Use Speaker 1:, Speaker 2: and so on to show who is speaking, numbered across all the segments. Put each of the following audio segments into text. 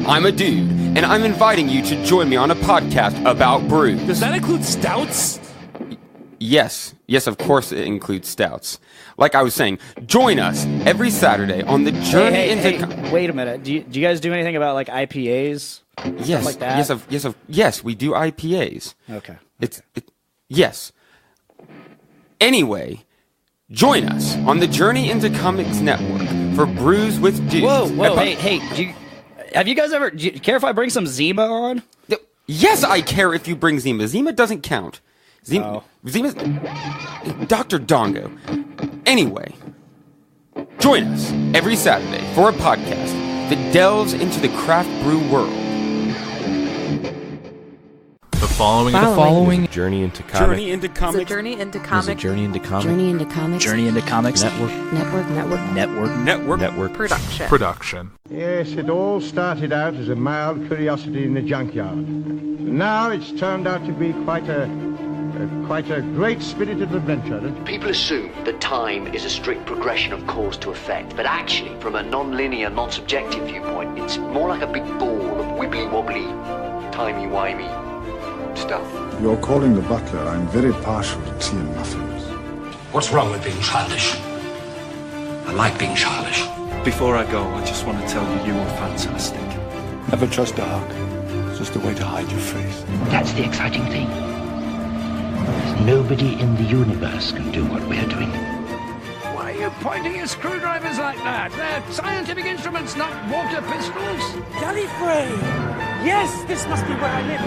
Speaker 1: I'm a dude, and I'm inviting you to join me on a podcast about brews.
Speaker 2: Does that include stouts?
Speaker 1: Yes, of course it includes stouts. Like I was saying, join us every Saturday on the journey into...
Speaker 3: Wait a minute. Do you guys do anything about like IPAs?
Speaker 1: Yes,
Speaker 3: Stuff like that?
Speaker 1: yes, we do IPAs.
Speaker 3: Okay.
Speaker 1: Yes. Anyway, join us on the Journey into Comics Network for Brews with Dudes.
Speaker 3: Whoa, hey, have you guys ever... Do you care if I bring some Zima on?
Speaker 1: Yes, I care if you bring Zima. Zima doesn't count. Zima's... Dr. Dongo. Anyway, join us every Saturday for a podcast that delves into the craft brew world.
Speaker 2: The following
Speaker 4: is a journey into comics.
Speaker 1: Journey into comics.
Speaker 4: It's a journey into comics.
Speaker 5: It's a journey into comics.
Speaker 4: Journey into comics.
Speaker 3: Journey into Comics.
Speaker 4: Network.
Speaker 2: Production.
Speaker 6: Yes, it all started out as a mild curiosity in the junkyard. Now it's turned out to be quite a great spirited adventure.
Speaker 7: People assume that time is a strict progression of cause to effect, but actually, from a non-linear, non-subjective viewpoint, it's more like a big ball of wibbly-wobbly, timey-wimey stuff.
Speaker 8: You're calling the butler. I'm very partial to tea and muffins.
Speaker 9: What's wrong with being childish? I like being childish.
Speaker 10: Before I go, I just want to tell you were fantastic.
Speaker 8: Never trust a hug. It's just a way to hide your face.
Speaker 9: That's the exciting thing. There's nobody in the universe can do what we're doing.
Speaker 11: Why are you pointing your screwdrivers like that? They're scientific instruments, not water pistols.
Speaker 12: GallifRadio! Yes, this must be where I live.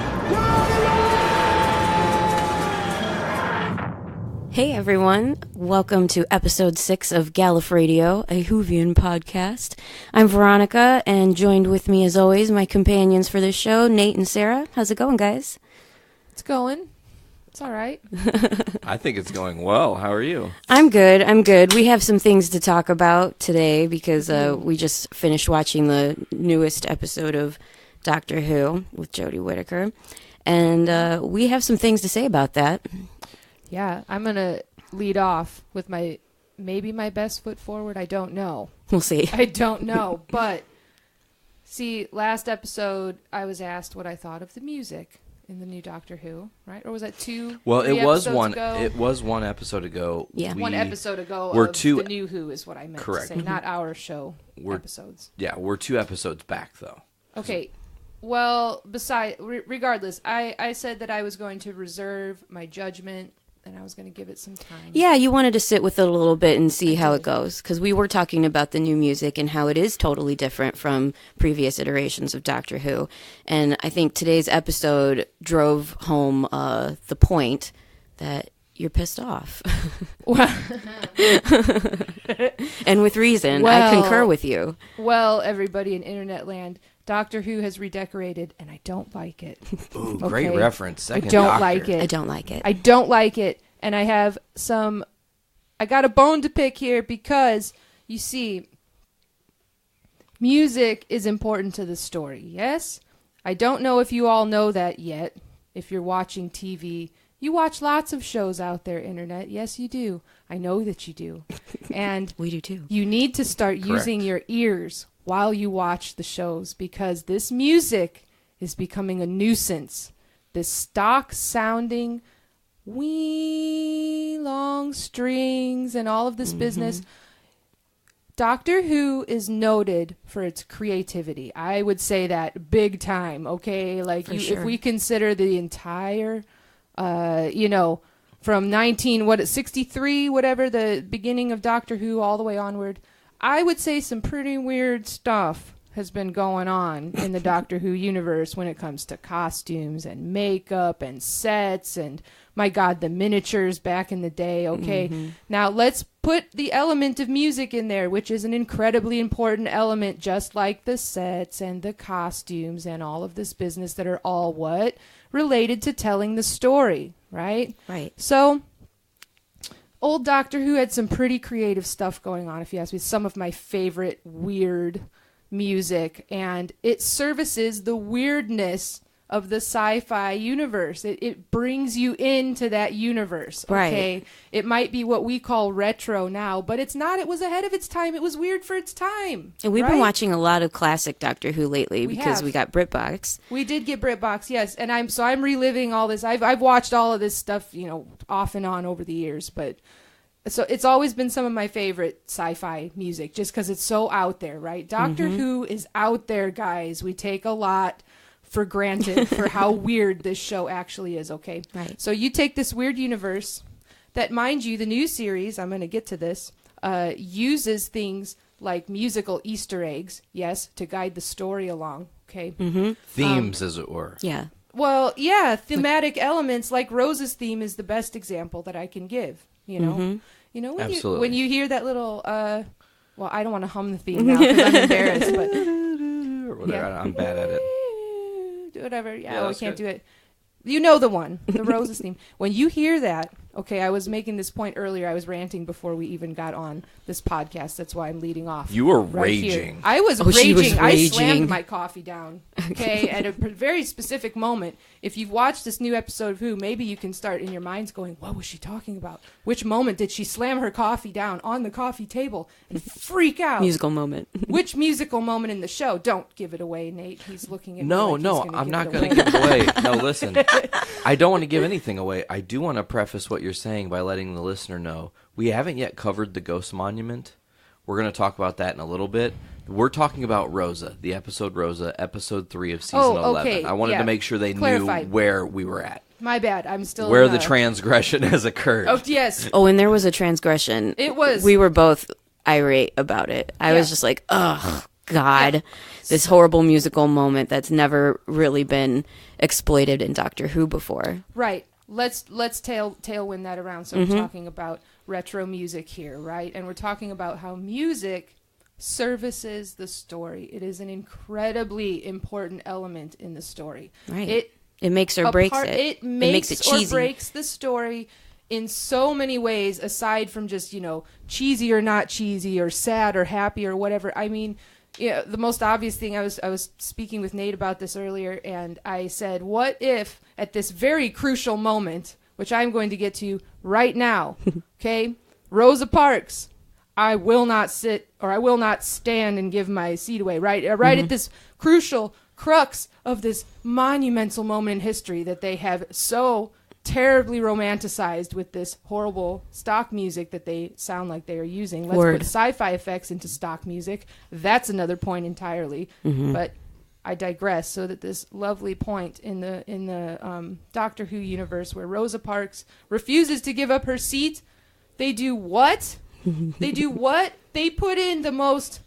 Speaker 4: Hey everyone, welcome to episode 6 of GallifRadio, a Whovian podcast. I'm Veronica, and joined with me as always, my companions for this show, Nate and Sara. How's it going, guys?
Speaker 13: It's going. It's all right.
Speaker 5: I think it's going well. How are you?
Speaker 4: I'm good. We have some things to talk about today because we just finished watching the newest episode of Doctor Who with Jodie Whittaker, and we have some things to say about that.
Speaker 13: Yeah, I'm going to lead off with maybe my best foot forward. I don't know.
Speaker 4: We'll see.
Speaker 13: I don't know, but see, last episode I was asked what I thought of the music in the new Doctor Who, right? Or was that two?
Speaker 5: Well,
Speaker 13: it
Speaker 5: was
Speaker 13: one.
Speaker 5: Ago? It was one episode ago.
Speaker 4: Yeah,
Speaker 13: 1 episode ago.
Speaker 5: We're
Speaker 13: of
Speaker 5: two.
Speaker 13: The new Who is what I meant
Speaker 5: Correct.
Speaker 13: to say, not our show episodes.
Speaker 5: Yeah, we're 2 episodes back though.
Speaker 13: Okay. Well, regardless, I said that I was going to reserve my judgment and I was going to give it some time.
Speaker 4: Yeah, you wanted to sit with it a little bit and see how it goes, because we were talking about the new music and how it is totally different from previous iterations of Doctor Who. And I think today's episode drove home the point that you're pissed off. And with reason.
Speaker 13: Well,
Speaker 4: I concur with you.
Speaker 13: Well, everybody in internet land, Doctor Who has redecorated, and I don't like it.
Speaker 5: Ooh, great reference. Second
Speaker 13: I don't
Speaker 5: Doctor.
Speaker 13: like it.
Speaker 4: I don't like it.
Speaker 13: I don't like it. And I have I got a bone to pick here because, you see, music is important to the story, yes? I don't know if you all know that yet. If you're watching TV, you watch lots of shows out there, internet. Yes, you do. I know that you do. And
Speaker 4: we do too.
Speaker 13: You need to start using your ears while you watch the shows, because this music is becoming a nuisance. This stock sounding wee long strings and all of this business. Doctor Who is noted for its creativity. I would say that big time, okay? Like if we consider the entire from 63, whatever, the beginning of Doctor Who all the way onward, I would say some pretty weird stuff has been going on in the Doctor Who universe when it comes to costumes and makeup and sets and, my God, the miniatures back in the day, okay? Now, let's put the element of music in there, which is an incredibly important element, just like the sets and the costumes and all of this business that are all what? Related to telling the story, right?
Speaker 4: Right.
Speaker 13: So, old Doctor Who had some pretty creative stuff going on, if you ask me. Some of my favorite weird music, and it services the weirdness of the sci-fi universe. It brings you into that universe. Okay,
Speaker 4: Right.
Speaker 13: It might be what we call retro now, but it's not. It was ahead of its time. It was weird for its time.
Speaker 4: And we've
Speaker 13: right?
Speaker 4: been watching a lot of classic Doctor Who lately because
Speaker 13: have.
Speaker 4: we got BritBox.
Speaker 13: We did get BritBox, yes, and I'm reliving all this. I've watched all of this stuff, off and on over the years, but so it's always been some of my favorite sci-fi music, just because it's so out there, right? Doctor Who is out there, guys. We take a lot for granted for how weird this show actually is. Okay,
Speaker 4: Right.
Speaker 13: So you take this weird universe that, mind you, the new series, I'm going to get to this, uses things like musical Easter eggs, yes, to guide the story along. Okay.
Speaker 5: Themes, as it were.
Speaker 4: Yeah.
Speaker 13: Well, yeah, thematic elements like Rose's theme is the best example that I can give. When
Speaker 5: Absolutely.
Speaker 13: when you hear that little, well, I don't want to hum the theme now because I'm embarrassed, but
Speaker 5: Or whatever. I'm bad at it.
Speaker 13: whatever. Yeah, I
Speaker 5: that's
Speaker 13: can't
Speaker 5: good.
Speaker 13: do it. You know the one, the Rose's theme. When you hear that, okay, I was making this point earlier. I was ranting before we even got on this podcast. That's why I'm leading off.
Speaker 5: You were
Speaker 13: right here.
Speaker 5: raging.
Speaker 13: I was
Speaker 4: she
Speaker 13: raging.
Speaker 4: was
Speaker 13: I
Speaker 4: raging.
Speaker 13: slammed my coffee down, okay, at a very specific moment. If you've watched this new episode of Who, maybe you can start in your minds going, what was she talking about? Which moment did she slam her coffee down on the coffee table and freak out?
Speaker 4: Musical moment.
Speaker 13: Which musical moment in the show? Don't give it away, Nate. He's looking at me
Speaker 5: No,
Speaker 13: like
Speaker 5: no,
Speaker 13: he's
Speaker 5: I'm not
Speaker 13: going
Speaker 5: going to give it away. No, listen. I don't want to give anything away. I do want to preface what you're saying by letting the listener know we haven't yet covered the Ghost Monument. We're going to talk about that in a little bit. We're talking about Rosa, the episode Rosa, episode 3 of season 11. I wanted to make sure they knew where we were at.
Speaker 13: My bad. I'm still
Speaker 5: where the transgression has occurred.
Speaker 13: Oh, yes.
Speaker 4: Oh, and there was a transgression.
Speaker 13: It was.
Speaker 4: We were both irate about it. I was just like, oh, God. This horrible musical moment that's never really been exploited in Doctor Who before.
Speaker 13: Right. Let's tailwind that around. So we're talking about retro music here, right? And we're talking about how music services the story. It is an incredibly important element in the story.
Speaker 4: Right. It makes or breaks it.
Speaker 13: It makes it cheesy. Or breaks the story in so many ways, aside from just, cheesy or not cheesy or sad or happy or whatever. I mean, the most obvious thing, I was speaking with Nate about this earlier, and I said, what if at this very crucial moment, which I'm going to get to right now, okay, Rosa Parks, I will not sit or I will not stand and give my seat away, right? Right at this crucial crux of this monumental moment in history that they have so terribly romanticized with this horrible stock music that they sound like they are using. Let's put sci-fi effects into stock music. That's another point entirely. But I digress. So that this lovely point in the Doctor Who universe where Rosa Parks refuses to give up her seat, they do what? They do what? They put in the most,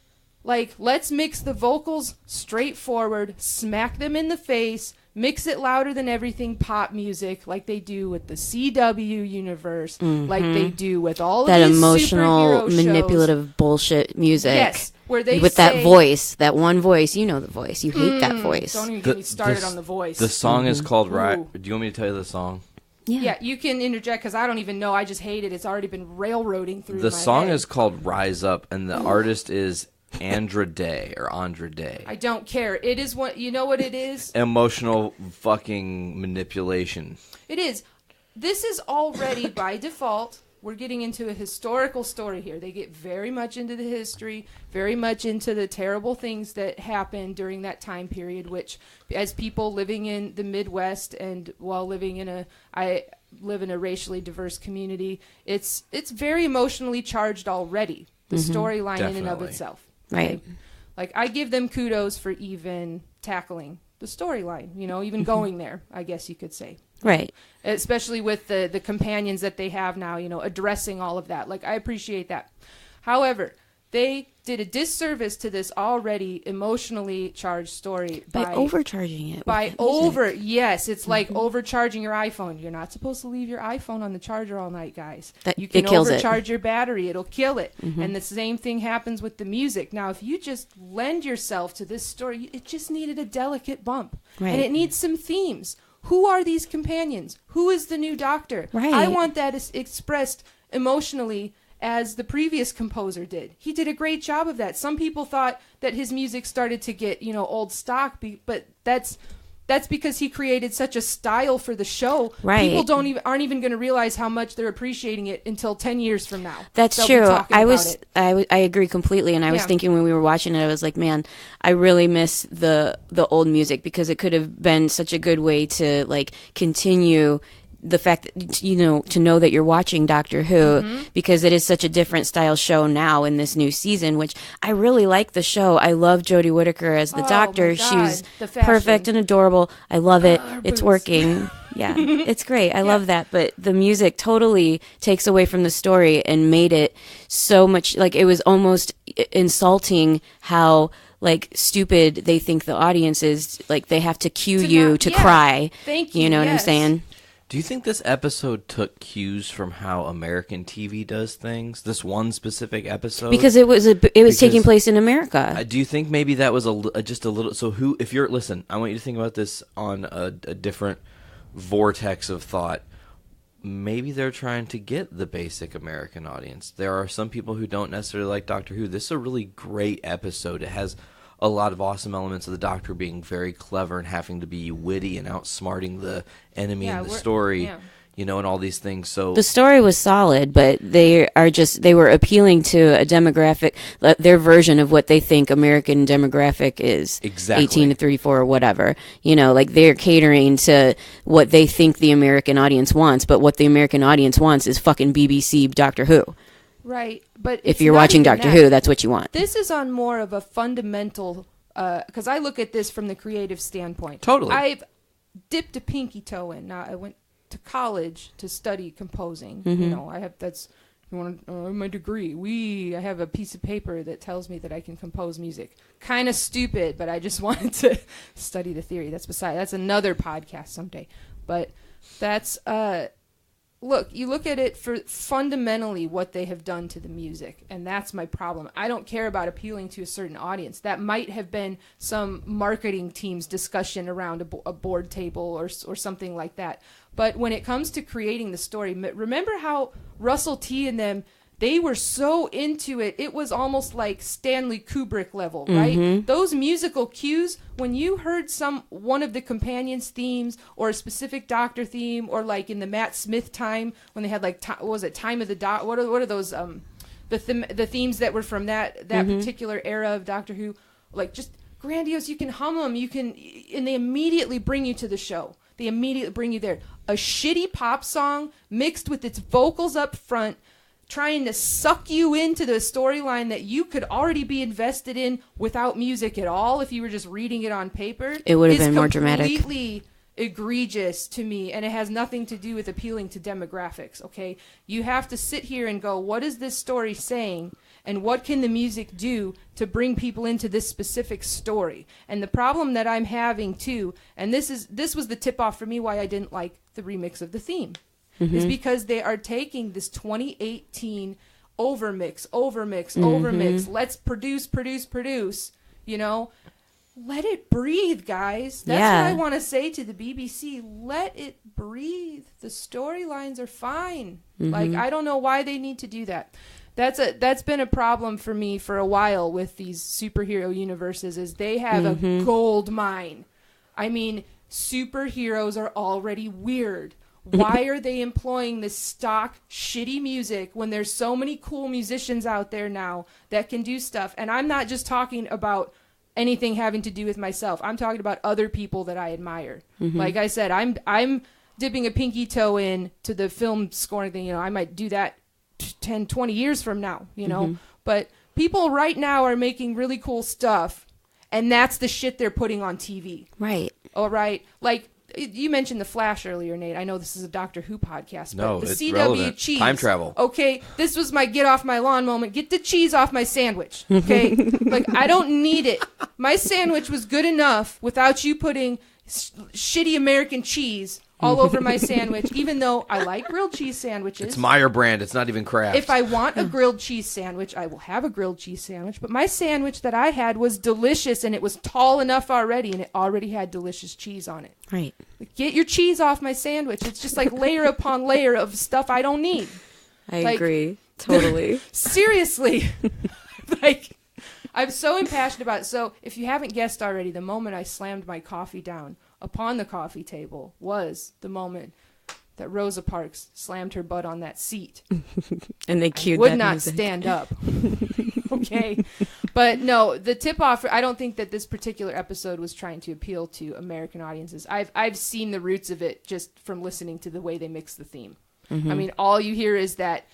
Speaker 13: let's mix the vocals straightforward, smack them in the face, mix it louder than everything pop music, like they do with the CW universe, like they do with all of
Speaker 4: that
Speaker 13: these
Speaker 4: emotional,
Speaker 13: superhero
Speaker 4: manipulative
Speaker 13: shows.
Speaker 4: Bullshit music.
Speaker 13: Yes, where they
Speaker 4: with
Speaker 13: say,
Speaker 4: that voice, that one voice. You know the voice. You hate that voice.
Speaker 13: Don't even get me started on the voice.
Speaker 5: The song is called
Speaker 13: Ooh.
Speaker 5: Right. Do you want me to tell you the song?
Speaker 13: Yeah, you can interject because I don't even know. I just hate it. It's already been railroading through
Speaker 5: The
Speaker 13: my
Speaker 5: song
Speaker 13: head.
Speaker 5: is called Rise Up, and the artist is Andra Day or Andra Day.
Speaker 13: I don't care. It is what you know. What it is.
Speaker 5: Emotional fucking manipulation.
Speaker 13: It is. This is already by default. We're getting into a historical story here. They get very much into the history, very much into the terrible things that happened during that time period, which as people living in the Midwest and while living in I live in a racially diverse community, it's very emotionally charged already, the storyline in and of itself.
Speaker 4: Right.
Speaker 13: Like, I give them kudos for even tackling the storyline, even going there, I guess you could say.
Speaker 4: Right.
Speaker 13: Especially with the companions that they have now, addressing all of that. I appreciate that. However, they did a disservice to this already emotionally charged story
Speaker 4: by overcharging it.
Speaker 13: Yes, it's like overcharging your iPhone. You're not supposed to leave your iPhone on the charger all night, guys. You can overcharge your battery. It'll kill it. And the same thing happens with the music. Now, if you just lend yourself to this story, it just needed a delicate bump.
Speaker 4: Right.
Speaker 13: And it needs some themes. Who are these companions? Who is the new Doctor?
Speaker 4: Right.
Speaker 13: I want that expressed emotionally as the previous composer did. He did a great job of that. Some people thought that his music started to get, old stock, but that's that's because he created such a style for the show.
Speaker 4: Right.
Speaker 13: People aren't even going to realize how much they're appreciating it until 10 years from now.
Speaker 4: That's true. I agree completely, and I was thinking when we were watching it, I was like, man, I really miss the old music, because it could have been such a good way to like continue the fact that, to know that you're watching Doctor Who, because it is such a different style show now in this new season, which I really like the show. I love Jodie Whittaker as the Doctor. She's perfect and adorable. I love it. It's working. Yeah, it's great. I love that. But the music totally takes away from the story and made it so much, like, it was almost insulting how like stupid they think the audience is. Like, they have to cue you to cry.
Speaker 13: Thank you.
Speaker 4: You know what I'm saying?
Speaker 5: Do you think this episode took cues from how American TV does things? This one specific episode,
Speaker 4: because it was taking place in America.
Speaker 5: Do you think maybe that was just a little? So listen, I want you to think about this on a different vortex of thought. Maybe they're trying to get the basic American audience. There are some people who don't necessarily like Doctor Who. This is a really great episode. It has a lot of awesome elements of the Doctor being very clever and having to be witty and outsmarting the enemy in the story, and all these things. So
Speaker 4: the story was solid, but they were appealing to a demographic, their version of what they think American demographic is.
Speaker 5: Exactly.
Speaker 4: 18 to 34 or whatever. Like they're catering to what they think the American audience wants, but what the American audience wants is fucking BBC Doctor Who.
Speaker 13: Right, but
Speaker 4: if you're watching Doctor Who, that's what you want.
Speaker 13: This is on more of a fundamental, because I look at this from the creative standpoint.
Speaker 5: Totally.
Speaker 13: I've dipped a pinky toe in. Now, I went to college to study composing. I have my degree. I have a piece of paper that tells me that I can compose music. Kind of stupid, but I just wanted to study the theory. That's another podcast someday. But that's look, you look at it for fundamentally what they have done to the music, and that's my problem. I don't care about appealing to a certain audience. That might have been some marketing team's discussion around a board table or something like that. But when it comes to creating the story, remember how Russell T and them, they were so into it. It was almost like Stanley Kubrick level, right? Those musical cues, when you heard one of the companions' themes or a specific Doctor theme, or like in the Matt Smith time when they had like what was it, Time of the Dot? What are those the themes that were from that particular era of Doctor Who? Like just grandiose. You can hum them. And they immediately bring you to the show. They immediately bring you there. A shitty pop song mixed with its vocals up front, trying to suck you into the storyline that you could already be invested in without music at all if you were just reading it on paper.
Speaker 4: It would have been more dramatic.
Speaker 13: It's completely egregious to me, and it has nothing to do with appealing to demographics, okay? You have to sit here and go, what is this story saying, and what can the music do to bring people into this specific story? And the problem that I'm having, too, and this was the tip-off for me why I didn't like the remix of the theme, is because they are taking this 2018 overmix. Let's produce, Let it breathe, guys. That's what I want to say to the BBC. Let it breathe. The storylines are fine. Like, I don't know why they need to do that. That's been a problem for me for a while with these superhero universes, is they have a gold mine. I mean, superheroes are already weird. Why are they employing this stock shitty music when there's so many cool musicians out there now that can do stuff? And I'm not just talking about anything having to do with myself. I'm talking about other people that I admire. Like I said, I'm dipping a pinky toe in to the film scoring thing. I might do that 10, 20 years from now, But people right now are making really cool stuff, and that's the shit they're putting on TV.
Speaker 4: Right.
Speaker 13: All right. Like, you mentioned The Flash earlier, Nate. I know this is a Doctor Who podcast,
Speaker 5: no,
Speaker 13: but the
Speaker 5: it's
Speaker 13: CW
Speaker 5: relevant.
Speaker 13: cheese.
Speaker 5: Time travel.
Speaker 13: Okay, this was my get off my lawn moment. Get the cheese off my sandwich. Okay? Like, I don't need it. My sandwich was good enough without you putting shitty American cheese all over my sandwich, even though I like grilled cheese sandwiches.
Speaker 5: It's Meyer brand. It's not even Kraft.
Speaker 13: If I want a grilled cheese sandwich, I will have a grilled cheese sandwich. But my sandwich that I had was delicious, and it was tall enough already, and it already had delicious cheese on it.
Speaker 4: Right.
Speaker 13: Get your cheese off my sandwich. It's just like layer upon layer of stuff I don't need.
Speaker 4: I agree. Totally.
Speaker 13: Seriously. I'm so impassioned about it. So if you haven't guessed already, the moment I slammed my coffee down, upon the coffee table was the moment that Rosa Parks slammed her butt on that seat.
Speaker 4: And they cued
Speaker 13: would
Speaker 4: that
Speaker 13: not
Speaker 4: music.
Speaker 13: stand up. Okay. But no, the tip-off, I don't think that this particular episode was trying to appeal to American audiences. I've seen the roots of it just from listening to the way they mix the theme.
Speaker 4: Mm-hmm.
Speaker 13: I mean, all you hear is that,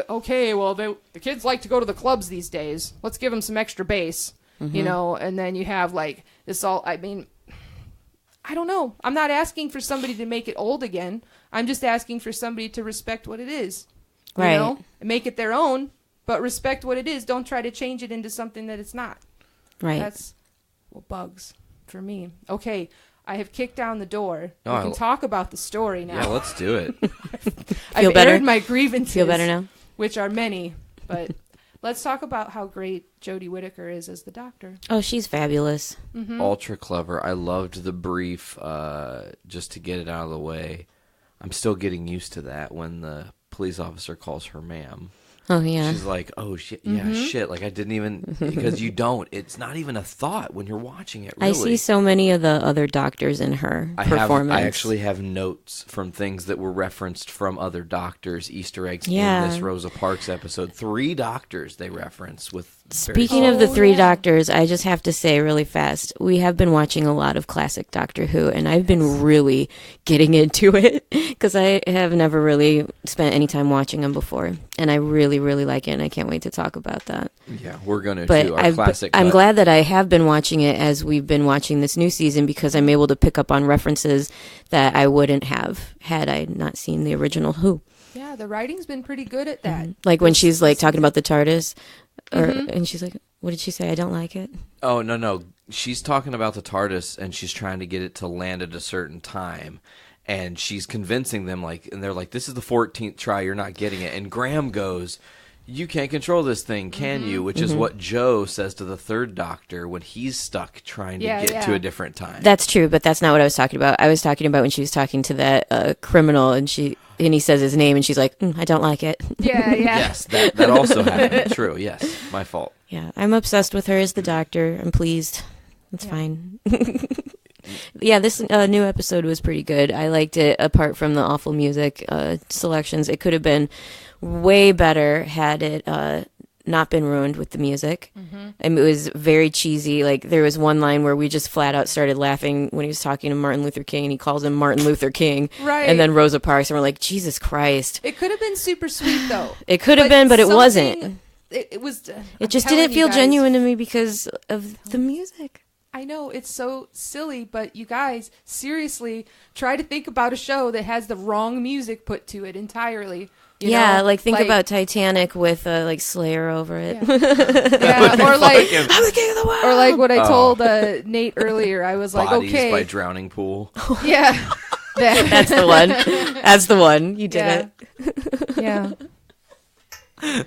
Speaker 13: okay, well, the kids like to go to the clubs these days. Let's give them some extra bass,
Speaker 4: Mm-hmm.
Speaker 13: you know, and then you have, like, this all, I mean, I don't know. I'm not asking for somebody to make it old again. I'm just asking for somebody to respect what it is. You
Speaker 4: Right.
Speaker 13: know? And make it their own, but respect what it is. Don't try to change it into something that it's not.
Speaker 4: Right.
Speaker 13: That's what bugs for me. Okay, I have kicked down the door.
Speaker 5: Oh,
Speaker 13: We can talk about the story now.
Speaker 5: Yeah, let's do it.
Speaker 13: I've
Speaker 4: better?
Speaker 13: aired my grievances.
Speaker 4: Feel better now?
Speaker 13: Which are many, but let's talk about how great Jodie Whittaker is as the Doctor.
Speaker 4: Oh, she's fabulous.
Speaker 13: Mm-hmm.
Speaker 5: Ultra clever. I loved the brief, just to get it out of the way. I'm still getting used to that when the police officer calls her ma'am.
Speaker 4: Oh, yeah.
Speaker 5: She's like, oh, shit, yeah, shit. Like, I didn't even, because you don't. It's not even a thought when you're watching it, really.
Speaker 4: I see so many of the other doctors in her performance.
Speaker 5: I actually have notes from things that were referenced from other doctors, Easter eggs in this Rosa Parks episode. 3 doctors they reference with.
Speaker 4: Speaking of the 3 doctors, I just have to say really fast, we have been watching a lot of classic Doctor Who, and I've been really getting into it because I have never really spent any time watching them before, and I really, really like it, and I can't wait to talk about that.
Speaker 5: Yeah, we're going to
Speaker 4: But
Speaker 5: do our classic.
Speaker 4: I'm glad that I have been watching it as we've been watching this new season because I'm able to pick up on references that I wouldn't have had I not seen the original Who.
Speaker 13: Yeah, the writing's been pretty good at that.
Speaker 4: Like when she's like talking about the TARDIS, and she's like, what did she say? I don't like it.
Speaker 5: Oh, no. She's talking about the TARDIS, and she's trying to get it to land at a certain time. And she's convincing them, like, and they're like, this is the 14th try, you're not getting it. And Graham goes, you can't control this thing, can you? Which is what Joe says to the 3rd Doctor when he's stuck trying to get to a different time.
Speaker 4: That's true, but that's not what I was talking about. I was talking about when she was talking to that criminal, and he says his name, and she's like, I don't like it.
Speaker 13: Yeah.
Speaker 5: Yes, that also happened. True, yes. My fault.
Speaker 4: Yeah, I'm obsessed with her as the Doctor. I'm pleased. It's fine. Yeah, this new episode was pretty good. I liked it, apart from the awful music selections. It could have been way better had it not been ruined with the music. And it was very cheesy. Like, there was one line where we just flat out started laughing when he was talking to Martin Luther King, and he calls him Martin Luther King.
Speaker 13: Right.
Speaker 4: And then Rosa Parks, and we're like, Jesus Christ.
Speaker 13: It could have been super sweet, though.
Speaker 4: It could have been, but it wasn't.
Speaker 13: It was.
Speaker 4: It just didn't feel genuine to me because of the music.
Speaker 13: I know, it's so silly, but you guys, seriously, try to think about a show that has the wrong music put to it entirely. You know?
Speaker 4: Like think about Titanic with like Slayer over it.
Speaker 13: Yeah, or like
Speaker 4: I'm the king of the world.
Speaker 13: Or like what I told Nate earlier. I was like,
Speaker 5: Bodies
Speaker 13: okay,
Speaker 5: by Drowning Pool.
Speaker 13: Yeah,
Speaker 4: that's the one. That's the one. You did it.
Speaker 13: Yeah.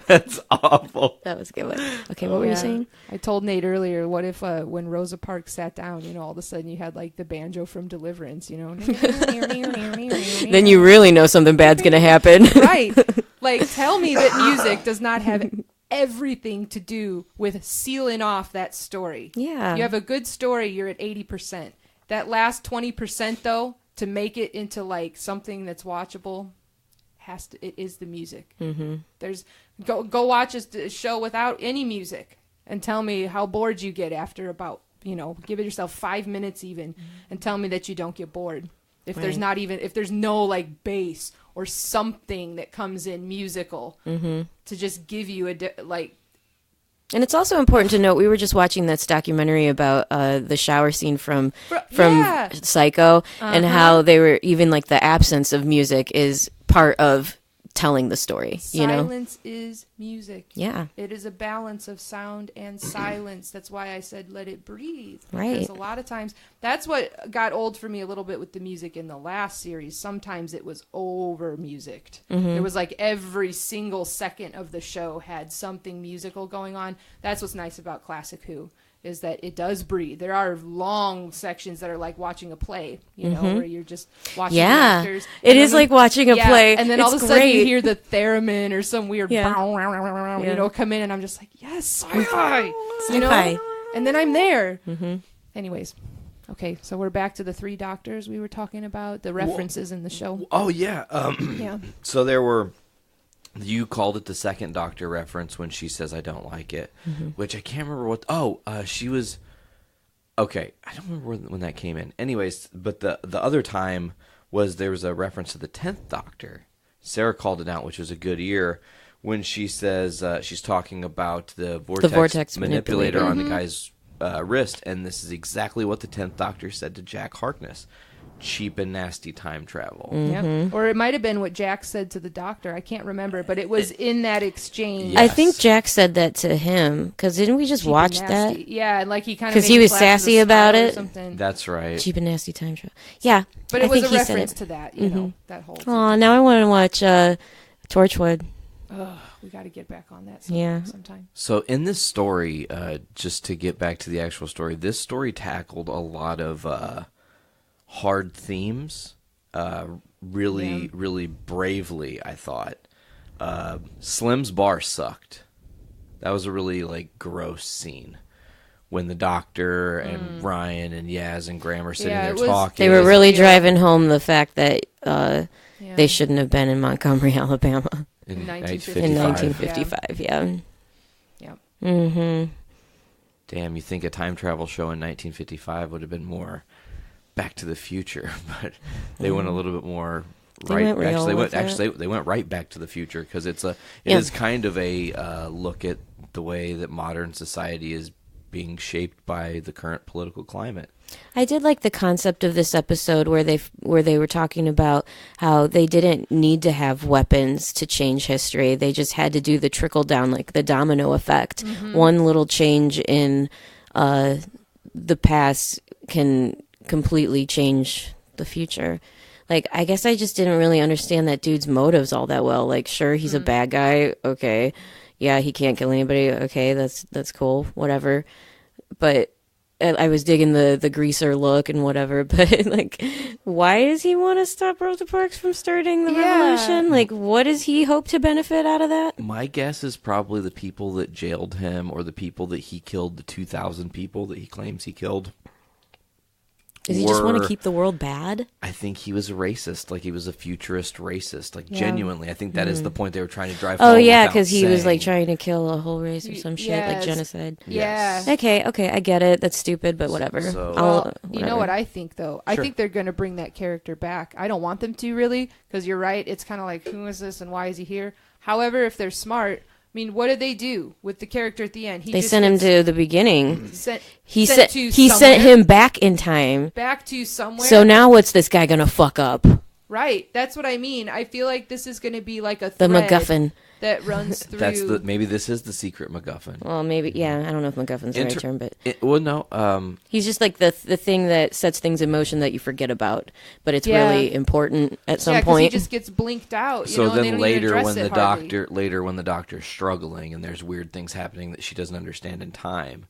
Speaker 5: That's awful.
Speaker 4: That was a good one. Okay, what were you saying?
Speaker 13: I told Nate earlier, what if when Rosa Parks sat down, you know, all of a sudden you had like the banjo from Deliverance, you know?
Speaker 4: Then you really know something bad's going to happen.
Speaker 13: Right. Like, tell me that music does not have everything to do with sealing off that story.
Speaker 4: Yeah.
Speaker 13: You have a good story, you're at 80%. That last 20%, though, to make it into like something that's watchable, it is the music. There's go watch a show without any music and tell me how bored you get after about, you know, give it yourself 5 minutes even, and tell me that you don't get bored if there's not even, if there's no like bass or something that comes in musical to just give you like.
Speaker 4: And it's also important to note, we were just watching this documentary about the shower scene from Psycho, and how they were, even like the absence of music is part of telling the story.
Speaker 13: Silence is music.
Speaker 4: Yeah.
Speaker 13: It is a balance of sound and silence. That's why I said let it breathe.
Speaker 4: Right.
Speaker 13: Because a lot of times, that's what got old for me a little bit with the music in the last series. Sometimes it was over musicked. It was like every single second of the show had something musical going on. That's what's nice about Classic Who, is that it does breathe. There are long sections that are like watching a play, you know, where you're just watching the actors.
Speaker 4: It is like watching a play.
Speaker 13: And then all of a sudden you hear the theremin or some weird you know, come in, and I'm just like, yes, sci-fi, you know? And then I'm there. Anyways, Okay, so we're back to the 3 doctors we were talking about, the references in the show.
Speaker 5: Oh, yeah.
Speaker 13: Yeah.
Speaker 5: So there were, you called it the second Doctor reference when she says, I don't like it, which I can't remember what, she was, okay, I don't remember when that came in. Anyways, but the other time there was a reference to the 10th Doctor. Sarah called it out, which was a good ear, when she says, she's talking about the vortex manipulator on the guy's wrist, and this is exactly what the 10th Doctor said to Jack Harkness. Cheap and nasty time travel.
Speaker 13: Yep. Or it might have been what Jack said to the Doctor. I can't remember, but it was in that exchange.
Speaker 4: Yes. I think Jack said that to him, because didn't we just watch that?
Speaker 13: Yeah, like he kind of
Speaker 4: because he was sassy about it.
Speaker 13: Something.
Speaker 5: That's right.
Speaker 4: Cheap and nasty time travel. Yeah,
Speaker 13: but it was a reference to that. You know, that whole.
Speaker 4: Oh, now I want to watch Torchwood.
Speaker 13: Oh, we got to get back on that sometime.
Speaker 5: So in this story, just to get back to the actual story, this story tackled a lot of hard themes really bravely, I thought. Slim's bar sucked. That was a really gross scene. When the Doctor and Ryan and Yaz and Graham are sitting there talking.
Speaker 4: They were really driving home the fact that they shouldn't have been in Montgomery, Alabama.
Speaker 5: In
Speaker 4: 1955, yeah.
Speaker 13: Yep.
Speaker 4: Mm-hmm.
Speaker 5: Damn, you think a time travel show in 1955 would have been more Back to the Future, but they went a little bit more right. They went right Back to the Future, because it is kind of a look at the way that modern society is being shaped by the current political climate.
Speaker 4: I did like the concept of this episode where they were talking about how they didn't need to have weapons to change history. They just had to do the trickle down, like the domino effect. One little change in the past can completely change the future. Like, I guess I just didn't really understand that dude's motives all that well. Like, sure, he's a bad guy. Okay. Yeah, he can't kill anybody. Okay, that's cool. Whatever. But I was digging the greaser look and whatever, but like, why does he want to stop Rosa Parks from starting the revolution? Like, what does he hope to benefit out of that?
Speaker 5: My guess is probably the people that jailed him, or the people that he killed, the 2,000 people that he claims he killed.
Speaker 4: Does he just want to keep the world bad?
Speaker 5: I think he was a racist. Like, he was a futurist racist. Like, genuinely. I think that is the point they were trying to drive home.
Speaker 4: Oh, yeah, because he was, like, trying to kill a whole race or some shit, like genocide.
Speaker 13: Yeah.
Speaker 4: Okay, I get it. That's stupid, but whatever.
Speaker 13: So, you know what I think, though? I think they're going to bring that character back. I don't want them to, really, because you're right. It's kind of like, who is this and why is he here? However, if they're smart... I mean, what did they do with the character at the end?
Speaker 4: They sent him to the beginning. He
Speaker 13: sent
Speaker 4: him back in time.
Speaker 13: Back to somewhere.
Speaker 4: So now what's this guy going to fuck up?
Speaker 13: Right. That's what I mean. I feel like this is going to be like a
Speaker 4: thread. The MacGuffin.
Speaker 13: That runs through.
Speaker 5: Maybe this is the secret MacGuffin.
Speaker 4: Well, maybe, yeah. I don't know if MacGuffin's the right term, but.
Speaker 5: No.
Speaker 4: He's just like the thing that sets things in motion that you forget about, but it's really important at some point.
Speaker 13: He just gets blinked out.
Speaker 5: So then later, when the doctor's struggling and there's weird things happening that she doesn't understand in time,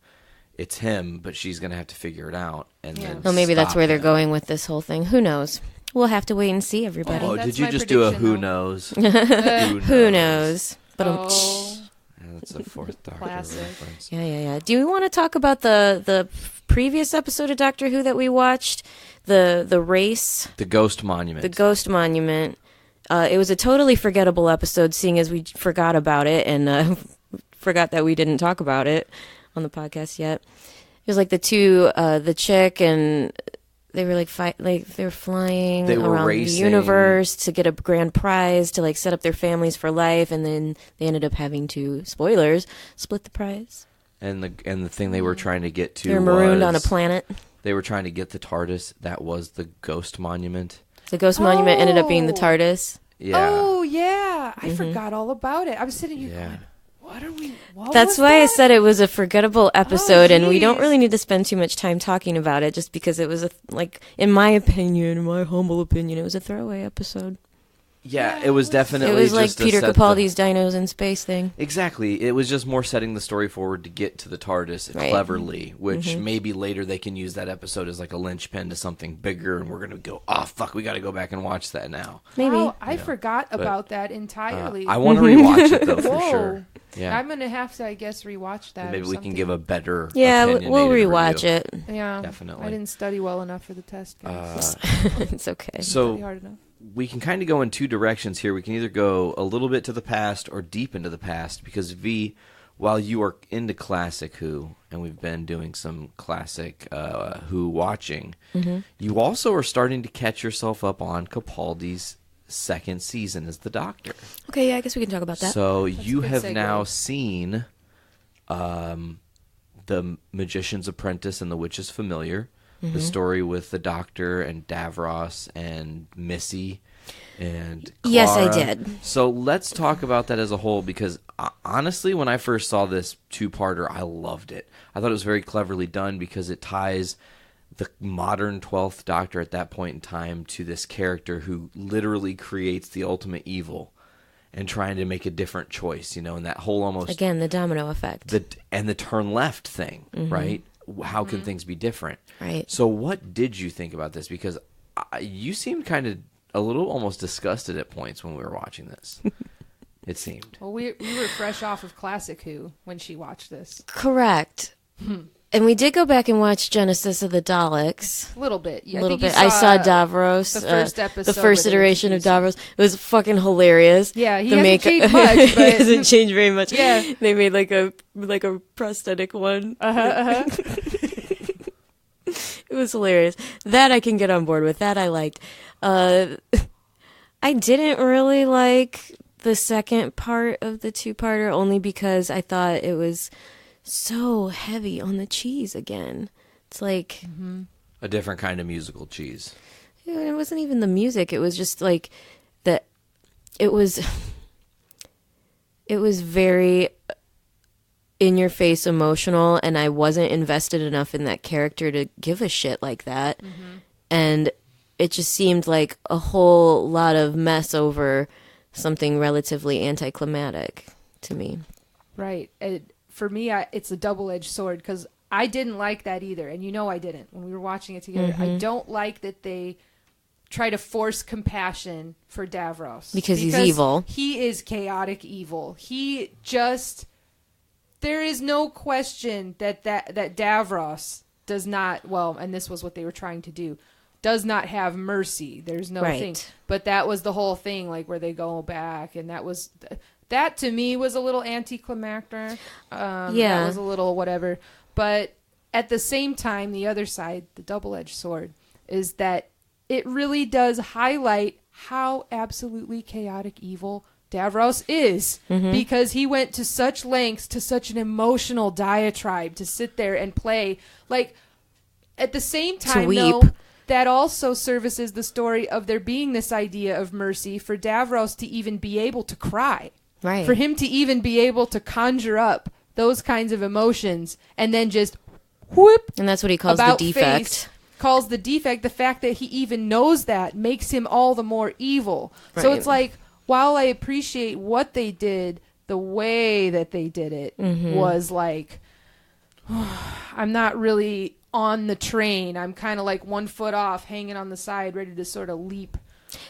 Speaker 5: it's him, but she's gonna have to figure it out. And then.
Speaker 4: Well, maybe that's where they're going with this whole thing. Who knows? We'll have to wait and see, everybody.
Speaker 5: Oh, did you just do a who knows?
Speaker 4: Who knows? But
Speaker 5: that's a fourth Doctor reference.
Speaker 4: Yeah. Do we want to talk about the previous episode of Doctor Who that we watched? The race?
Speaker 5: The Ghost Monument.
Speaker 4: The Ghost Monument. It was a totally forgettable episode, seeing as we forgot about it and forgot that we didn't talk about it on the podcast yet. It was like the chick and... They were they were flying around the universe to get a grand prize to set up their families for life, and then they ended up having to, spoilers, split the prize.
Speaker 5: And the thing they were trying to get to,
Speaker 4: they were marooned on a planet.
Speaker 5: They were trying to get the TARDIS. That was the Ghost Monument.
Speaker 4: The Ghost Monument ended up being the TARDIS.
Speaker 5: Yeah.
Speaker 13: Oh yeah, I forgot all about it. I was sitting here going,
Speaker 4: That's why I said it was a forgettable episode, and we don't really need to spend too much time talking about it, just because it was in my opinion, my humble opinion, it was a throwaway episode.
Speaker 5: Yeah, it was definitely.
Speaker 4: It was like Peter Capaldi's Dinos in Space thing.
Speaker 5: Exactly, it was just more setting the story forward to get to the TARDIS cleverly, which maybe later they can use that episode as like a linchpin to something bigger, and we're gonna go, oh fuck, we got to go back and watch that now.
Speaker 4: Maybe
Speaker 13: I forgot about that entirely.
Speaker 5: I want to rewatch it though for sure. Yeah.
Speaker 13: I'm gonna have to, I guess, rewatch that.
Speaker 5: Maybe
Speaker 13: or
Speaker 5: we
Speaker 13: something.
Speaker 5: can give a better.
Speaker 4: Yeah, we'll
Speaker 5: opinionated
Speaker 4: rewatch
Speaker 5: review.
Speaker 4: it.
Speaker 13: Yeah,
Speaker 5: Definitely.
Speaker 13: I didn't study well enough for the test. Guys.
Speaker 4: It's okay.
Speaker 5: So
Speaker 13: hard enough.
Speaker 5: we can kind of go in two directions here. We can either go a little bit to the past or deep into the past, because V, while you are into classic Who, and we've been doing some classic Who watching, you also are starting to catch yourself up on Capaldi's second season as the Doctor.
Speaker 4: Okay, yeah, I guess we can talk about that.
Speaker 5: So
Speaker 13: That's
Speaker 5: you
Speaker 13: a good
Speaker 5: have
Speaker 13: segue.
Speaker 5: now seen The Magician's Apprentice and The Witch's Familiar, the story with the Doctor and Davros and Missy and Clara.
Speaker 4: Yes, I did.
Speaker 5: So let's talk about that as a whole, because honestly, when I first saw this two-parter, I loved it. I thought it was very cleverly done because it ties the modern 12th Doctor at that point in time to this character who literally creates the ultimate evil and trying to make a different choice, and that whole almost...
Speaker 4: Again, the domino effect.
Speaker 5: And the turn left thing, right? How can things be different?
Speaker 4: Right.
Speaker 5: So what did you think about this? Because you seemed kind of a little almost disgusted at points when we were watching this. It seemed.
Speaker 13: Well, we were fresh off of Classic Who when she watched this.
Speaker 4: Correct. And we did go back and watch Genesis of the Daleks.
Speaker 13: A little bit. Yeah,
Speaker 4: A little bit. I saw Davros.
Speaker 13: The first episode.
Speaker 4: The first iteration of Davros. It was fucking hilarious.
Speaker 13: Yeah, he
Speaker 4: The
Speaker 13: hasn't
Speaker 4: makeup-
Speaker 13: changed much.
Speaker 4: He
Speaker 13: But
Speaker 4: hasn't changed very much.
Speaker 13: Yeah.
Speaker 4: They made like a prosthetic one. It was hilarious. That I can get on board with. That I liked. I didn't really like the second part of the two-parter, only because I thought it was so heavy on the cheese again. It's like
Speaker 5: A different kind of musical cheese.
Speaker 4: it wasn't even the music. It was just like that. It was very in your face emotional, and I wasn't invested enough in that character to give a shit like that. And it just seemed like a whole lot of mess over something relatively anticlimactic to me.
Speaker 13: Right. For me, it's a double-edged sword, because I didn't like that either. And I didn't when we were watching it together. I don't like that they try to force compassion for Davros.
Speaker 4: Because he's evil.
Speaker 13: He is chaotic evil. There is no question that Davros does not, well, and this was what they were trying to do, does not have mercy. There's no thing. But that was the whole thing, like where they go back, and that to me was a little anticlimactic. That was a little whatever. But at the same time, the other side, the double-edged sword, is that it really does highlight how absolutely chaotic evil Davros is, because he went to such lengths, to such an emotional diatribe to sit there and play. Like, at the same time, though, that also services the story of there being this idea of mercy for Davros to even be able to cry.
Speaker 4: Right.
Speaker 13: For him to even be able to conjure up those kinds of emotions and then just whoop.
Speaker 4: And that's what he calls the defect.
Speaker 13: Calls the defect. The fact that he even knows that makes him all the more evil.
Speaker 4: Right.
Speaker 13: So it's like, while I appreciate what they did, the way that they did it was like, I'm not really on the train. I'm kind of like 1 foot off, hanging on the side, ready to sort of leap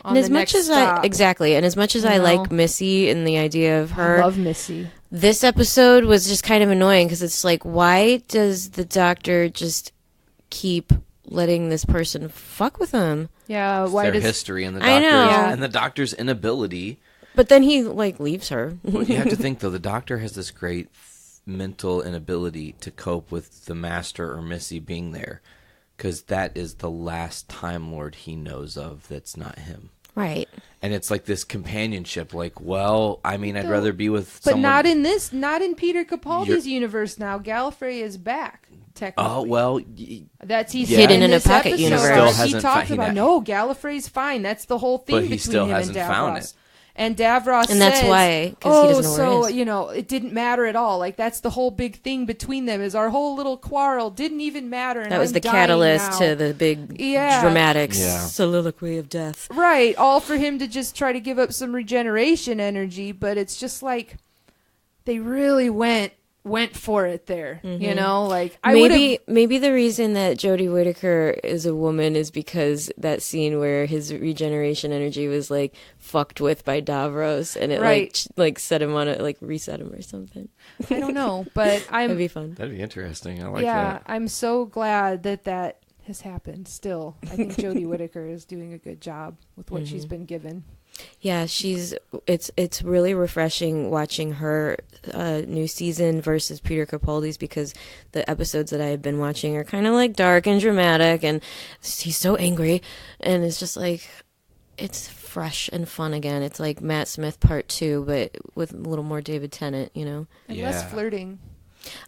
Speaker 13: on
Speaker 4: And as
Speaker 13: the
Speaker 4: much
Speaker 13: next
Speaker 4: as
Speaker 13: stop.
Speaker 4: and as much as I like Missy and the idea of her,
Speaker 13: I love Missy.
Speaker 4: This episode was just kind of annoying because it's like, why does the Doctor just keep letting this person fuck with him?
Speaker 13: Yeah,
Speaker 5: Their history and the
Speaker 4: I
Speaker 5: Doctor's
Speaker 4: know.
Speaker 5: and the Doctor's inability.
Speaker 4: But then he leaves her.
Speaker 5: Well, you have to think though, the Doctor has this great mental inability to cope with the Master or Missy being there, because that is the last Time Lord he knows of that's not him.
Speaker 4: Right.
Speaker 5: And it's like this companionship, like, well, I mean, I'd rather be with
Speaker 13: But
Speaker 5: someone...
Speaker 13: not in Peter Capaldi's universe now. Gallifrey is back, technically.
Speaker 5: Oh, well...
Speaker 13: That's he's
Speaker 4: hidden in a
Speaker 13: this
Speaker 4: pocket
Speaker 13: episode,
Speaker 4: universe.
Speaker 13: He talks about, no, Gallifrey's fine. That's the whole thing
Speaker 5: But he
Speaker 13: between
Speaker 5: still
Speaker 13: him
Speaker 5: hasn't
Speaker 13: and Davros.
Speaker 5: found it.
Speaker 13: And Davros
Speaker 4: And that's
Speaker 13: says,
Speaker 4: why, 'cause he doesn't know where it is.
Speaker 13: it didn't matter at all. Like, that's the whole big thing between them, is our whole little quarrel didn't even matter. And
Speaker 4: That was
Speaker 13: I'm
Speaker 4: the
Speaker 13: dying
Speaker 4: catalyst
Speaker 13: now.
Speaker 4: to the big dramatic soliloquy of death.
Speaker 13: Right, all for him to just try to give up some regeneration energy, but it's just like they really went went for it there.
Speaker 4: Mm-hmm.
Speaker 13: You know, like
Speaker 4: maybe the reason that Jodie Whittaker is a woman is because that scene where his regeneration energy was like fucked with by Davros, and it like set him on it, like reset him or something.
Speaker 13: I don't know, but
Speaker 4: that'd be fun.
Speaker 5: That'd be interesting. I like that.
Speaker 13: Yeah, I'm so glad that has happened. Still, I think Jodie Whittaker is doing a good job with what she's been given.
Speaker 4: Yeah, it's really refreshing watching her new season versus Peter Capaldi's, because the episodes that I've been watching are kind of like dark and dramatic, and he's so angry, and it's just like, it's fresh and fun again. It's like Matt Smith Part 2, but with a little more David Tennant, you know?
Speaker 13: And less flirting.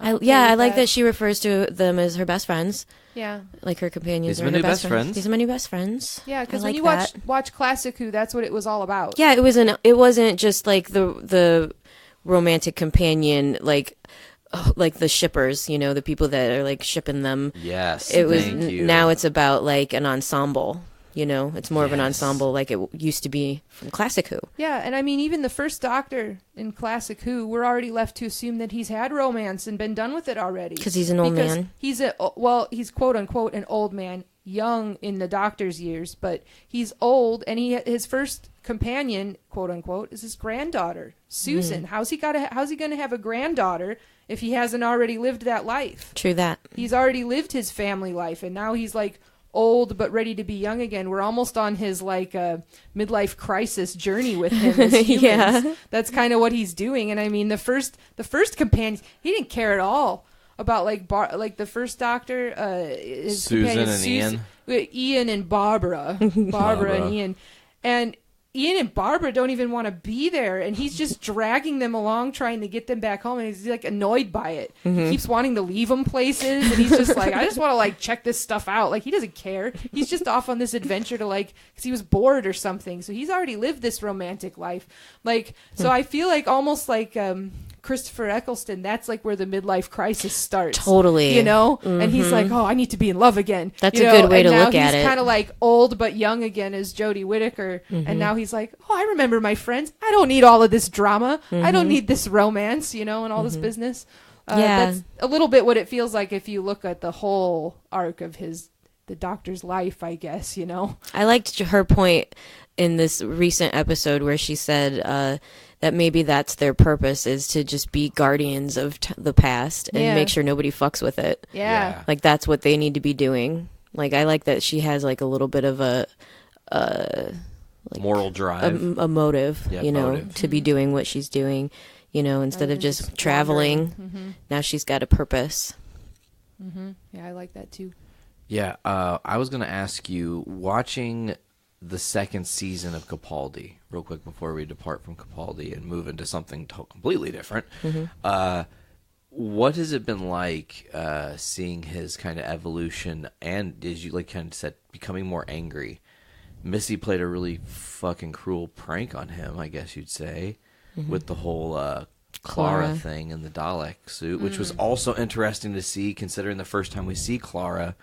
Speaker 4: I like that she refers to them as her best friends.
Speaker 13: Yeah.
Speaker 4: Like her companions.
Speaker 5: These are my new best friends.
Speaker 4: These are my new best friends.
Speaker 13: Yeah, because when you watch Classic Who, that's what it was all about.
Speaker 4: Yeah, it wasn't just like the romantic companion, like the shippers, you know, the people that are like shipping them.
Speaker 5: Yes.
Speaker 4: It was now it's about like an ensemble. You know, it's more of an ensemble like it used to be from Classic Who.
Speaker 13: Yeah, and I mean, even the first Doctor in Classic Who, we're already left to assume that he's had romance and been done with it already.
Speaker 4: Because he's an old man.
Speaker 13: He's quote unquote an old man, young in the Doctor's years, but he's old, and his first companion, quote unquote, is his granddaughter, Susan. How's he going to have a granddaughter if he hasn't already lived that life?
Speaker 4: True that.
Speaker 13: He's already lived his family life, and now he's like old but ready to be young again. We're almost on his like midlife crisis journy with him as humans.
Speaker 4: Yeah.
Speaker 13: That's kind of what he's doing. And I mean, the first companion, he didn't care at all about like the first Doctor, his
Speaker 5: Susan and Ian.
Speaker 13: Ian and Barbara and Ian, and Ian and Barbara don't even want to be there, and he's just dragging them along, trying to get them back home, and he's like annoyed by it. He keeps wanting to leave them places, and he's just like, I just want to like check this stuff out. Like, he doesn't care. He's just off on this adventure to like, because he was bored or something. So he's already lived this romantic life. Like, so I feel like almost like Christopher Eccleston, that's like where the midlife crisis starts.
Speaker 4: Totally.
Speaker 13: You know? And he's like, oh, I need to be in love again.
Speaker 4: That's a good way to look at it.
Speaker 13: He's kind of like old but young again as Jodie Whittaker. And now he's like, oh, I remember my friends. I don't need all of this drama. I don't need this romance, you know, and all this business. That's a little bit what it feels like if you look at the whole arc of the Doctor's life, I guess, you know.
Speaker 4: I liked her point in this recent episode where she said that maybe that's their purpose, is to just be guardians of the past and make sure nobody fucks with it.
Speaker 13: Yeah.
Speaker 4: Like, that's what they need to be doing. Like, I like that she has like a little bit of a like
Speaker 5: moral drive,
Speaker 4: a motive, you know, to be doing what she's doing, you know, instead of just traveling. Now she's got a purpose.
Speaker 13: Yeah, I like that too.
Speaker 5: Yeah, I was going to ask you, watching the second season of Capaldi, real quick before we depart from Capaldi and move into something completely different, what has it been like seeing his kind of evolution and, as you like kind of said, becoming more angry? Missy played a really fucking cruel prank on him, I guess you'd say, with the whole Clara thing in the Dalek suit, which was also interesting to see, considering the first time we see Clara,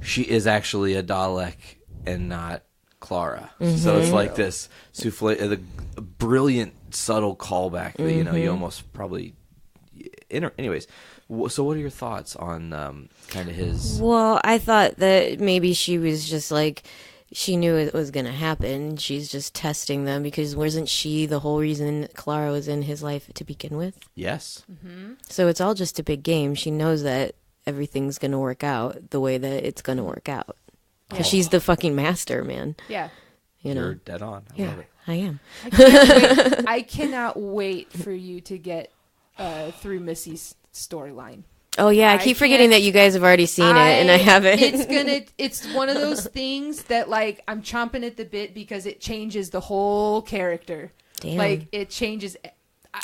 Speaker 5: she is actually a Dalek and not Clara. So it's like this souffle, the brilliant, subtle callback that, you know, you almost probably... Anyways, so what are your thoughts on kind of his...
Speaker 4: Well, I thought that maybe she was just like... She knew it was going to happen. She's just testing them, because wasn't she the whole reason Clara was in his life to begin with?
Speaker 5: Yes.
Speaker 4: So it's all just a big game. She knows that everything's going to work out the way that it's going to work out. Because she's the fucking master, man.
Speaker 13: Yeah.
Speaker 5: You're dead on. I love it.
Speaker 4: I am.
Speaker 13: I cannot wait for you to get through Missy's storyline.
Speaker 4: Oh yeah, I keep forgetting that you guys have already seen it, and I haven't.
Speaker 13: It's one of those things that like I'm chomping at the bit because it changes the whole character.
Speaker 4: Damn.
Speaker 13: Like it changes.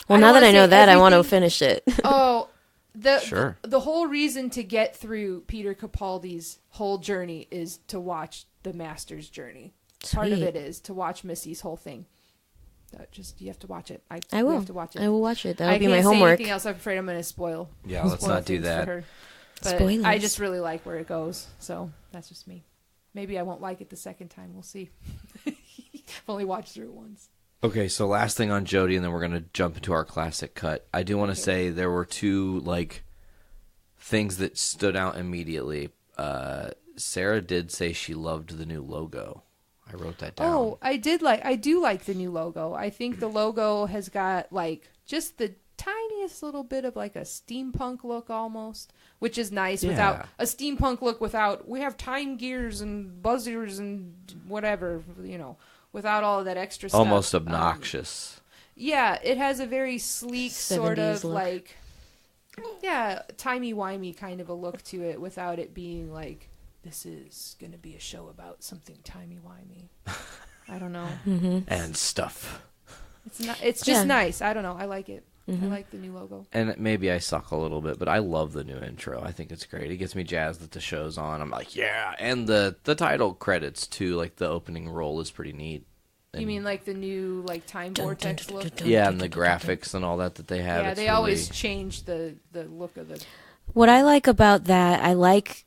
Speaker 4: Well, now that I know that, I want to finish it.
Speaker 13: Oh,
Speaker 5: Sure.
Speaker 13: The whole reason to get through Peter Capaldi's whole journey is to watch the Master's journey.
Speaker 4: Sweet.
Speaker 13: Part of it is to watch Missy's whole thing. You have to watch it.
Speaker 4: I will.
Speaker 13: We have to watch it.
Speaker 4: I will watch it. That'll be my
Speaker 13: I can't
Speaker 4: homework.
Speaker 13: say anything else. I'm afraid I'm going to spoil.
Speaker 5: Yeah, let's not do that.
Speaker 13: But
Speaker 4: Spoilers.
Speaker 13: I just really like where it goes. So that's just me. Maybe I won't like it the second time. We'll see. I've only watched through it once.
Speaker 5: Okay, so last thing on Jodie, and then we're going to jump into our classic cut. I do want to say there were two, things that stood out immediately. Sarah did say she loved the new logo. I wrote that down.
Speaker 13: Oh, I do like the new logo. I think the logo has got, just the tiniest little bit of, a steampunk look almost, which is nice. Without a steampunk look without, we have time gears and buzzers and whatever, without all of that extra stuff.
Speaker 5: Almost obnoxious.
Speaker 13: Yeah, it has a very sleek sort of
Speaker 4: look.
Speaker 13: timey-wimey kind of a look to it without it being this is going to be a show about something timey-wimey. I don't know.
Speaker 4: Mm-hmm.
Speaker 5: And stuff.
Speaker 13: It's just nice. I don't know. I like it.
Speaker 4: Mm-hmm.
Speaker 13: I like the new logo.
Speaker 5: And maybe I suck a little bit, but I love the new intro. I think it's great. It gets me jazzed that the show's on. I'm like, yeah. And the title credits, too, the opening roll is pretty neat. And
Speaker 13: you mean the new time vortex look?
Speaker 5: Yeah, and the graphics and all that they have.
Speaker 13: Yeah, they always change the look of the...
Speaker 4: What I like about that, I like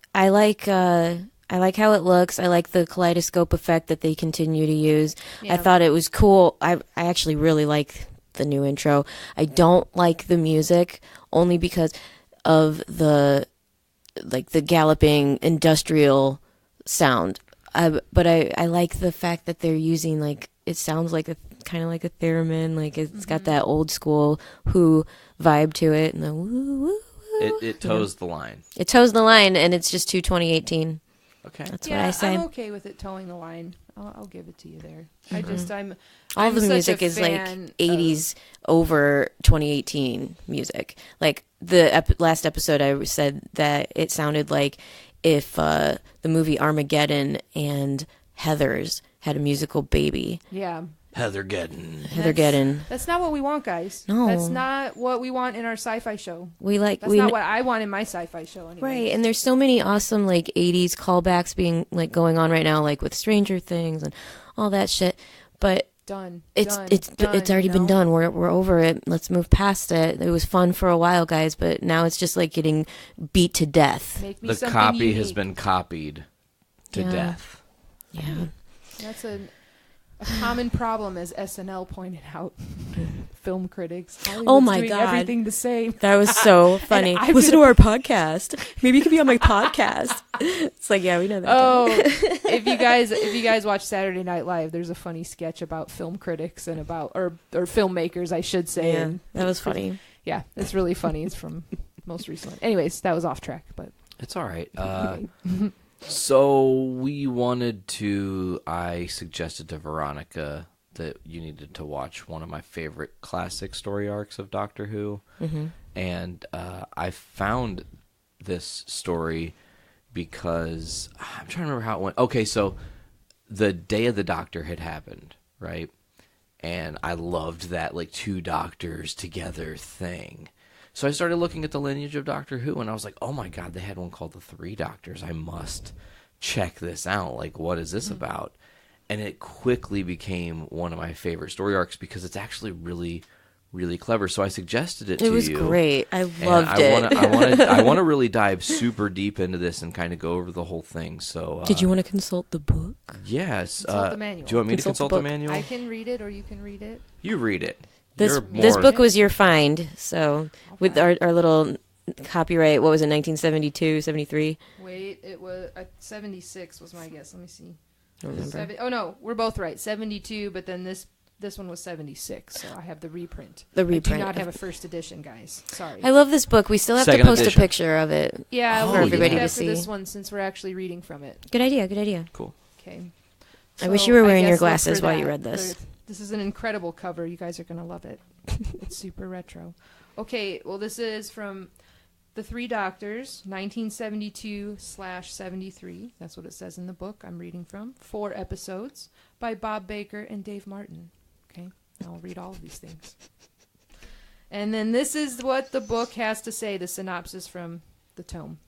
Speaker 4: how it looks. I like the kaleidoscope effect that they continue to use.
Speaker 13: Yeah.
Speaker 4: I thought it was cool. I actually really like the new intro. I don't like the music only because of the galloping industrial sound. But I like the fact that they're using it sounds kind of like a theremin. It's got that old school Who vibe to it, and the woo woo.
Speaker 5: It toes the line.
Speaker 4: It toes the line, and it's just 2018.
Speaker 5: Okay,
Speaker 4: that's what I say.
Speaker 13: I'm okay with it towing the line. I'll give it to you there.
Speaker 4: Mm-hmm.
Speaker 13: I'm
Speaker 4: all the
Speaker 13: such
Speaker 4: music
Speaker 13: a
Speaker 4: is
Speaker 13: fan
Speaker 4: 80s over 2018 music. The last episode, I said that it sounded like if the movie Armageddon and Heathers had a musical baby.
Speaker 13: Yeah.
Speaker 5: Heathergeddon.
Speaker 13: That's not what we want, guys.
Speaker 4: No.
Speaker 13: That's not what we want in our sci-fi show. That's
Speaker 4: we
Speaker 13: not what I want in my sci-fi show anyway.
Speaker 4: Right, and there's so many awesome 80s callbacks being going on right now, with Stranger Things and all that shit. But it's already been done. We're over it. Let's move past it. It was fun for a while, guys, but now it's just getting beat to death.
Speaker 5: The copy has been copied to death.
Speaker 4: Yeah.
Speaker 13: That's a common problem, as SNL pointed out. Film critics.
Speaker 4: Oh my
Speaker 13: doing
Speaker 4: God.
Speaker 13: Everything the same.
Speaker 4: That was so funny. Listen to our podcast. Maybe you could be on my podcast. It's yeah, we know that.
Speaker 13: Oh, if you guys watch Saturday Night Live, there's a funny sketch about film critics and about or filmmakers, I should say.
Speaker 4: Yeah,
Speaker 13: and
Speaker 4: that was funny.
Speaker 13: Yeah, it's really funny. It's from most recent one. Anyways, that was off track, but
Speaker 5: it's all right. So I suggested to Veronica that you needed to watch one of my favorite classic story arcs of Doctor Who.
Speaker 4: Mm-hmm.
Speaker 5: And I found this story because I'm trying to remember how it went. Okay, so the Day of the Doctor had happened, right? And I loved that two doctors together thing. So I started looking at the lineage of Doctor Who, and I was like, oh my God, they had one called the Three Doctors. I must check this out. What is this about? And it quickly became one of my favorite story arcs because it's actually really, really clever. So I suggested it to you.
Speaker 4: It was great. I loved it.
Speaker 5: I want to really dive super deep into this and kind of go over the whole thing. So
Speaker 4: did you want to consult the book?
Speaker 5: Yes.
Speaker 13: Consult the manual.
Speaker 5: Do you want me to consult the manual?
Speaker 13: I can read it, or you can read it.
Speaker 5: You read it.
Speaker 4: This book was your find, so with our little copyright, what was it, 1972, 73?
Speaker 13: Wait, it was 76 was my guess. Let me see.
Speaker 4: I don't remember.
Speaker 13: Oh no, we're both right. 72, but then this one was 76, so I have the reprint.
Speaker 4: The reprint.
Speaker 13: I do not have a first edition, guys. Sorry.
Speaker 4: I love this book. We still have
Speaker 5: Second
Speaker 4: to post
Speaker 5: edition.
Speaker 4: a picture of it.
Speaker 13: Yeah,
Speaker 4: for everybody to
Speaker 13: after
Speaker 4: see.
Speaker 13: This one, since we're actually reading from it.
Speaker 4: Good idea.
Speaker 5: Cool.
Speaker 13: Okay.
Speaker 4: I wish you were wearing your
Speaker 13: look for
Speaker 4: glasses while you
Speaker 13: that.
Speaker 4: read this.
Speaker 13: This is an incredible cover. You guys are going to love it. It's super retro. Okay, well, this is from The Three Doctors, 1972/73. That's what it says in the book I'm reading from. 4 episodes by Bob Baker and Dave Martin. Okay, I'll read all of these things. And then this is what the book has to say, the synopsis from the tome.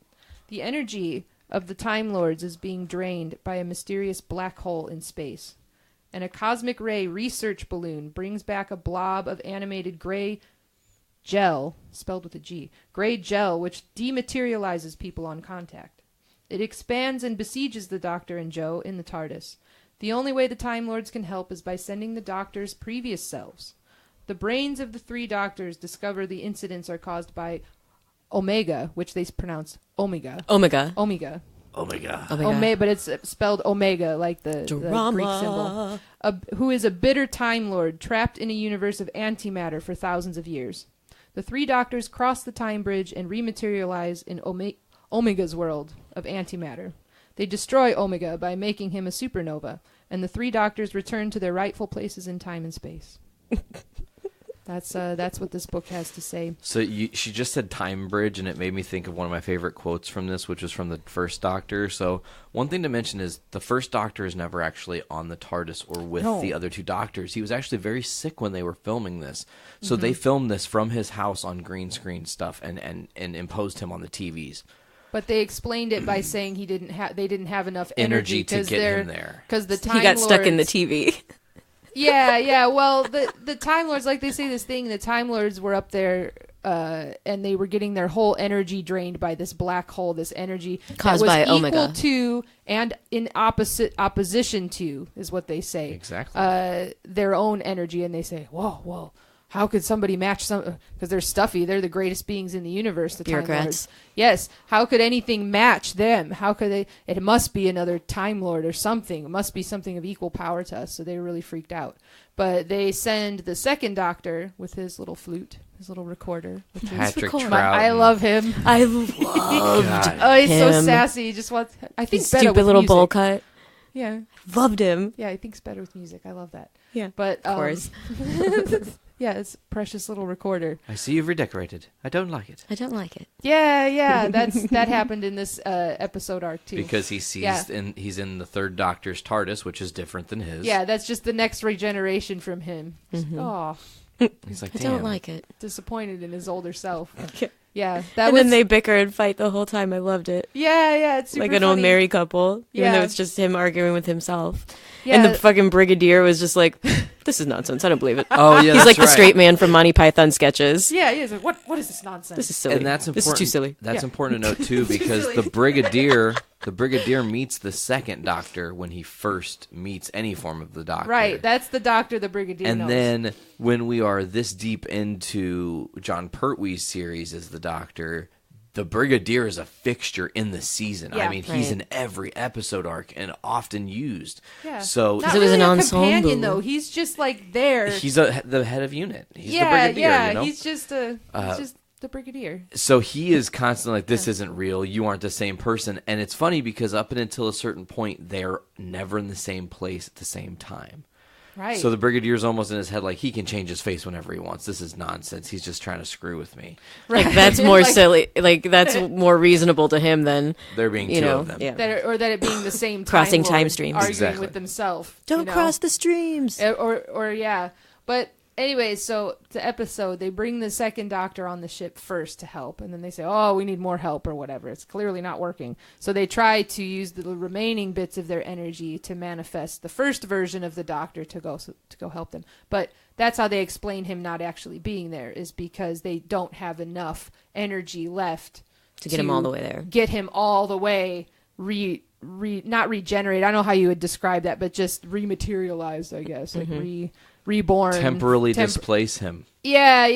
Speaker 13: The energy of the Time Lords is being drained by a mysterious black hole in space. And a cosmic ray research balloon brings back a blob of animated gray gel, spelled with a G, gray gel, which dematerializes people on contact. It expands and besieges the Doctor and Joe in the TARDIS. The only way the Time Lords can help is by sending the Doctor's previous selves. The brains of the 3 Doctors discover the incidents are caused by Omega, which they pronounce Omega.
Speaker 4: Omega.
Speaker 13: But it's spelled Omega, like the Greek symbol. Who is a bitter Time Lord trapped in a universe of antimatter for thousands of years. The 3 Doctors cross the time bridge and rematerialize in Omega's world of antimatter. They destroy Omega by making him a supernova, and the 3 Doctors return to their rightful places in time and space. That's what this book has to say.
Speaker 5: So she just said time bridge, and it made me think of one of my favorite quotes from this, which was from the first Doctor. So one thing to mention is the first Doctor is never actually on the TARDIS or with the other 2 Doctors. He was actually very sick when they were filming this. So they filmed this from his house on green screen stuff and imposed him on the TVs.
Speaker 13: But they explained it by saying they didn't have enough energy
Speaker 5: to get him there.
Speaker 13: Because the Time
Speaker 4: he got
Speaker 13: Lords,
Speaker 4: stuck in the TV.
Speaker 13: Yeah. Well, the Time Lords, like they say this thing, the Time Lords were up there and they were getting their whole energy drained by this black hole, this energy
Speaker 4: caused
Speaker 13: that was
Speaker 4: by
Speaker 13: equal
Speaker 4: Omega.
Speaker 13: to and in opposition to, is what they say.
Speaker 5: Exactly.
Speaker 13: Their own energy, and they say, whoa. How could somebody match some? Because they're stuffy. They're the greatest beings in the universe. The Time Lords. Yes. How could anything match them? How could they? It must be another Time Lord or something. It must be something of equal power to us. So they were really freaked out. But they send the second Doctor with his little flute, his little recorder.
Speaker 5: Patrick Troughton.
Speaker 13: I love him.
Speaker 4: I loved
Speaker 13: Oh, he's so
Speaker 4: him.
Speaker 13: sassy. He just wants. I think
Speaker 4: His
Speaker 13: better
Speaker 4: stupid
Speaker 13: with
Speaker 4: little
Speaker 13: music.
Speaker 4: bowl cut.
Speaker 13: Yeah.
Speaker 4: Loved him.
Speaker 13: Yeah, he thinks better with music. I love that.
Speaker 4: Yeah,
Speaker 13: but
Speaker 4: of course.
Speaker 13: Yeah, it's a precious little recorder.
Speaker 5: I see you've redecorated. I don't like it.
Speaker 4: I don't like it.
Speaker 13: Yeah, that happened in this episode arc too.
Speaker 5: Because he sees he's in the 3rd Doctor's TARDIS, which is different than his.
Speaker 13: Yeah, that's just the next regeneration from him.
Speaker 4: Mm-hmm.
Speaker 13: Oh,
Speaker 5: he's like,
Speaker 4: I
Speaker 5: damn.
Speaker 4: don't like it.
Speaker 13: Disappointed in his older self.
Speaker 4: Yeah,
Speaker 13: that
Speaker 4: and
Speaker 13: was.
Speaker 4: then they bicker and fight the whole time. I loved it.
Speaker 13: Yeah, it's super
Speaker 4: like an old
Speaker 13: funny.
Speaker 4: married couple. Even
Speaker 13: Yeah.
Speaker 4: though it's just him arguing with himself.
Speaker 13: Yeah.
Speaker 4: And the fucking Brigadier was just like, "This is nonsense. I don't believe it."
Speaker 5: Oh yeah,
Speaker 4: he's
Speaker 5: that's
Speaker 4: like the
Speaker 5: right.
Speaker 4: straight man from Monty Python sketches.
Speaker 13: Yeah, he is. Like, what is this nonsense?
Speaker 4: This is silly.
Speaker 5: And that's important.
Speaker 4: This is too silly.
Speaker 5: That's
Speaker 13: Yeah.
Speaker 5: important to note too, because the Brigadier meets the 2nd Doctor when he first meets any form of the Doctor.
Speaker 13: Right, that's the Doctor the Brigadier
Speaker 5: And
Speaker 13: knows.
Speaker 5: then when we are this deep into John Pertwee's series as the Doctor, the Brigadier is a fixture in the season.
Speaker 13: Yeah.
Speaker 5: I mean, he's in every episode arc and often used.
Speaker 13: Yeah.
Speaker 5: So
Speaker 13: Not
Speaker 4: it was
Speaker 13: really
Speaker 4: an
Speaker 13: a
Speaker 4: ensemble.
Speaker 13: companion though. He's just like there.
Speaker 5: he's the head of unit. He's the Brigadier.
Speaker 13: Yeah,
Speaker 5: you know?
Speaker 13: he's just the Brigadier.
Speaker 5: So he is constantly like, this isn't real. You aren't the same person. And it's funny because up until a certain point, they're never in the same place at the same time.
Speaker 13: Right.
Speaker 5: So the Brigadier's almost in his head like, he can change his face whenever he wants. This is nonsense. He's just trying to screw with me.
Speaker 4: Like that's more silly. Like that's more reasonable to him than
Speaker 5: there being
Speaker 4: you
Speaker 5: two
Speaker 4: know.
Speaker 5: of them.
Speaker 4: Yeah.
Speaker 13: That it being the same
Speaker 4: Crossing
Speaker 13: Time
Speaker 4: time
Speaker 13: Lord
Speaker 4: streams.
Speaker 13: arguing
Speaker 5: Exactly.
Speaker 13: with themselves.
Speaker 4: Don't cross the streams.
Speaker 13: Or yeah. But anyway, so the episode, they bring the 2nd Doctor on the ship first to help, and then they say, "Oh, we need more help," or whatever. It's clearly not working. So they try to use the remaining bits of their energy to manifest the first version of the Doctor to go help them. But that's how they explain him not actually being there, is because they don't have enough energy left
Speaker 4: to get him all the way there.
Speaker 13: Get him all the way not regenerate. I don't know how you would describe that, but just rematerialized, I guess, like reborn,
Speaker 5: temporarily displace him.
Speaker 13: Yeah,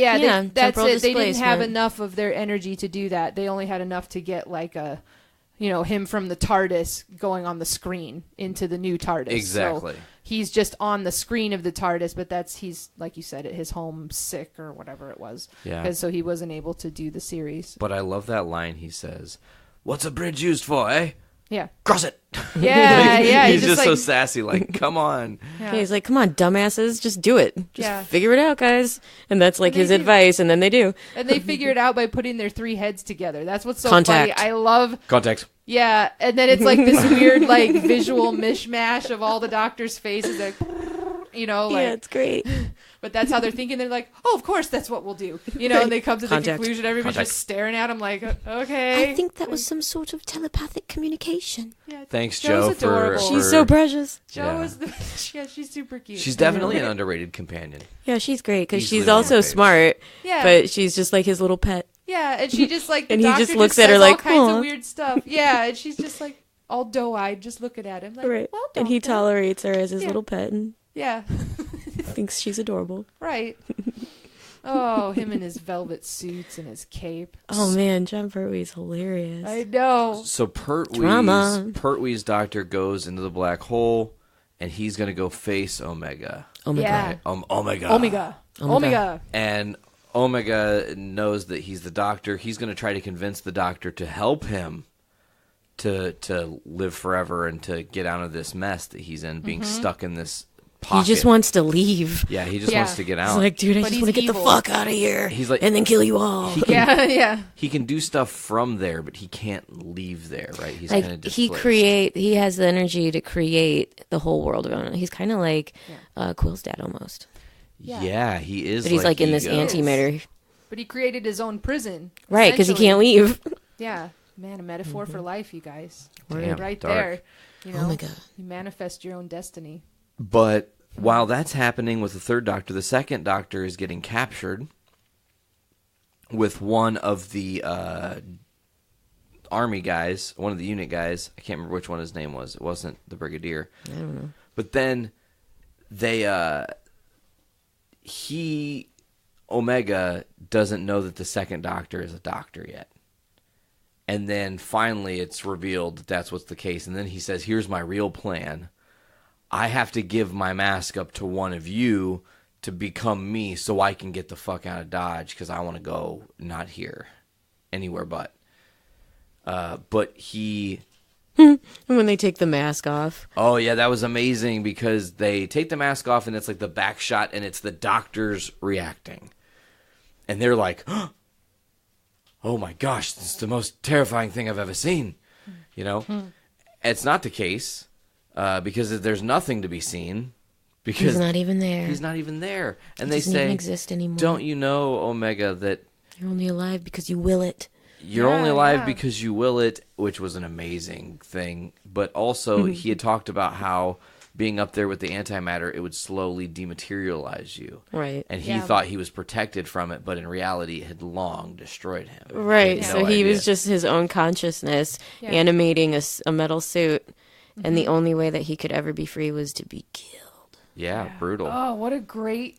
Speaker 13: that's
Speaker 4: temporal
Speaker 13: it. They didn't have
Speaker 4: displacement.
Speaker 13: enough of their energy to do that. They only had enough to get like him from the TARDIS going on the screen into the new TARDIS.
Speaker 5: Exactly.
Speaker 13: So he's just on the screen of the TARDIS, but he's like you said, at his home sick or whatever it was.
Speaker 5: Yeah.
Speaker 13: So he wasn't able to do the series.
Speaker 5: But I love that line he says, "What's a bridge used for, eh?
Speaker 13: Yeah.
Speaker 5: Cross it."
Speaker 13: Yeah.
Speaker 5: He's just so sassy, like, come on.
Speaker 4: Yeah, he's like, "Come on, dumbasses, just do it. Just figure it out, guys." And that's like
Speaker 13: And
Speaker 4: his
Speaker 13: they do.
Speaker 4: advice, and then they do.
Speaker 13: And they figure it out by putting their 3 heads together. That's what's so
Speaker 4: Contact.
Speaker 13: funny. I love
Speaker 5: Contact.
Speaker 13: Yeah, and then it's like this weird like visual mishmash of all the Doctor's faces, like
Speaker 4: yeah, it's great.
Speaker 13: But that's how they're thinking. They're like, "Oh, of course, that's what we'll do." And they come to the
Speaker 4: Contact.
Speaker 13: conclusion. Everybody's
Speaker 5: Contact.
Speaker 13: just staring at him like, "Okay."
Speaker 4: I think that was some sort of telepathic communication.
Speaker 13: Yeah,
Speaker 5: Thanks,
Speaker 13: Jo's
Speaker 5: Joe,
Speaker 13: adorable.
Speaker 4: She's so precious.
Speaker 13: Jo is she's super cute.
Speaker 5: She's definitely an underrated companion.
Speaker 4: Yeah, she's great because
Speaker 5: Easily
Speaker 4: she's
Speaker 5: one of
Speaker 4: also
Speaker 5: my favorites.
Speaker 4: smart.
Speaker 13: Yeah.
Speaker 4: But she's just like his little pet.
Speaker 13: Yeah, and she just like the
Speaker 4: And he
Speaker 13: Doctor
Speaker 4: just looks at
Speaker 13: says
Speaker 4: her
Speaker 13: all
Speaker 4: like,
Speaker 13: kinds
Speaker 4: "Aw."
Speaker 13: of weird stuff. Yeah, and she's just like, all doe-eyed, just looking at him. Like,
Speaker 4: Right.
Speaker 13: Well,
Speaker 4: And he
Speaker 13: doctor.
Speaker 4: tolerates her as his little pet and
Speaker 13: Yeah.
Speaker 4: thinks she's adorable.
Speaker 13: Right. Oh, him in his velvet suits and his cape.
Speaker 4: Oh, man, John Pertwee's hilarious.
Speaker 13: I know.
Speaker 5: So
Speaker 4: Drama.
Speaker 5: Pertwee's doctor goes into the black hole, and he's going to go face Omega.
Speaker 4: Omega.
Speaker 13: Yeah.
Speaker 5: Omega. And Omega knows that he's the doctor. He's going to try to convince the doctor to help him to live forever and to get out of this mess that he's in, being stuck in this pocket.
Speaker 4: He just wants to leave.
Speaker 5: Yeah, he just wants to get out.
Speaker 4: He's like, dude, I just want to get the fuck out of here.
Speaker 5: He's like,
Speaker 4: and then kill you all.
Speaker 13: Yeah.
Speaker 5: He can do stuff from there, but he can't leave there, right? He's
Speaker 4: Like
Speaker 5: kind of displaced.
Speaker 4: he has the energy to create the whole world around him. He's kind of like Quill's dad almost.
Speaker 5: Yeah, he is.
Speaker 4: But he's like in this antimatter.
Speaker 13: But he created his own prison.
Speaker 4: Right, because he
Speaker 13: essentially.
Speaker 4: can't leave.
Speaker 13: Yeah. Man, a metaphor for life, you guys.
Speaker 5: Damn,
Speaker 13: right
Speaker 5: dark.
Speaker 13: there. You know,
Speaker 4: Oh my God.
Speaker 13: You manifest your own destiny.
Speaker 5: But while that's happening with the third doctor, the second doctor is getting captured with one of the army guys, one of the unit guys. I can't remember which one his name was. It wasn't the brigadier.
Speaker 4: I don't know.
Speaker 5: But then Omega doesn't know that the second doctor is a doctor yet. And then finally it's revealed that that's what's the case. And then he says, here's my real plan. I have to give my mask up to one of you to become me so I can get the fuck out of Dodge because I want to go not here, anywhere but. But he...
Speaker 4: When they take the mask off.
Speaker 5: Oh, yeah, that was amazing because they take the mask off and it's like the back shot and it's the doctors reacting. And they're like, oh my gosh, this is the most terrifying thing I've ever seen. You know? It's not the case because there's nothing to be seen. Because
Speaker 4: he's not even there.
Speaker 5: He's not even there. And
Speaker 4: he
Speaker 5: they
Speaker 4: doesn't
Speaker 5: say,
Speaker 4: even exist anymore.
Speaker 5: don't you know, Omega, that
Speaker 4: you're only alive because you will it.
Speaker 5: You're only alive because you will it, which was an amazing thing. But also, he had talked about how being up there with the antimatter, it would slowly dematerialize you.
Speaker 4: Right.
Speaker 5: And he thought he was protected from it, but in reality, it had long destroyed him.
Speaker 4: Right.
Speaker 5: He
Speaker 4: So he was just his own consciousness animating a metal suit. And the only way that he could ever be free was to be killed.
Speaker 5: Yeah, brutal.
Speaker 13: Oh, what a great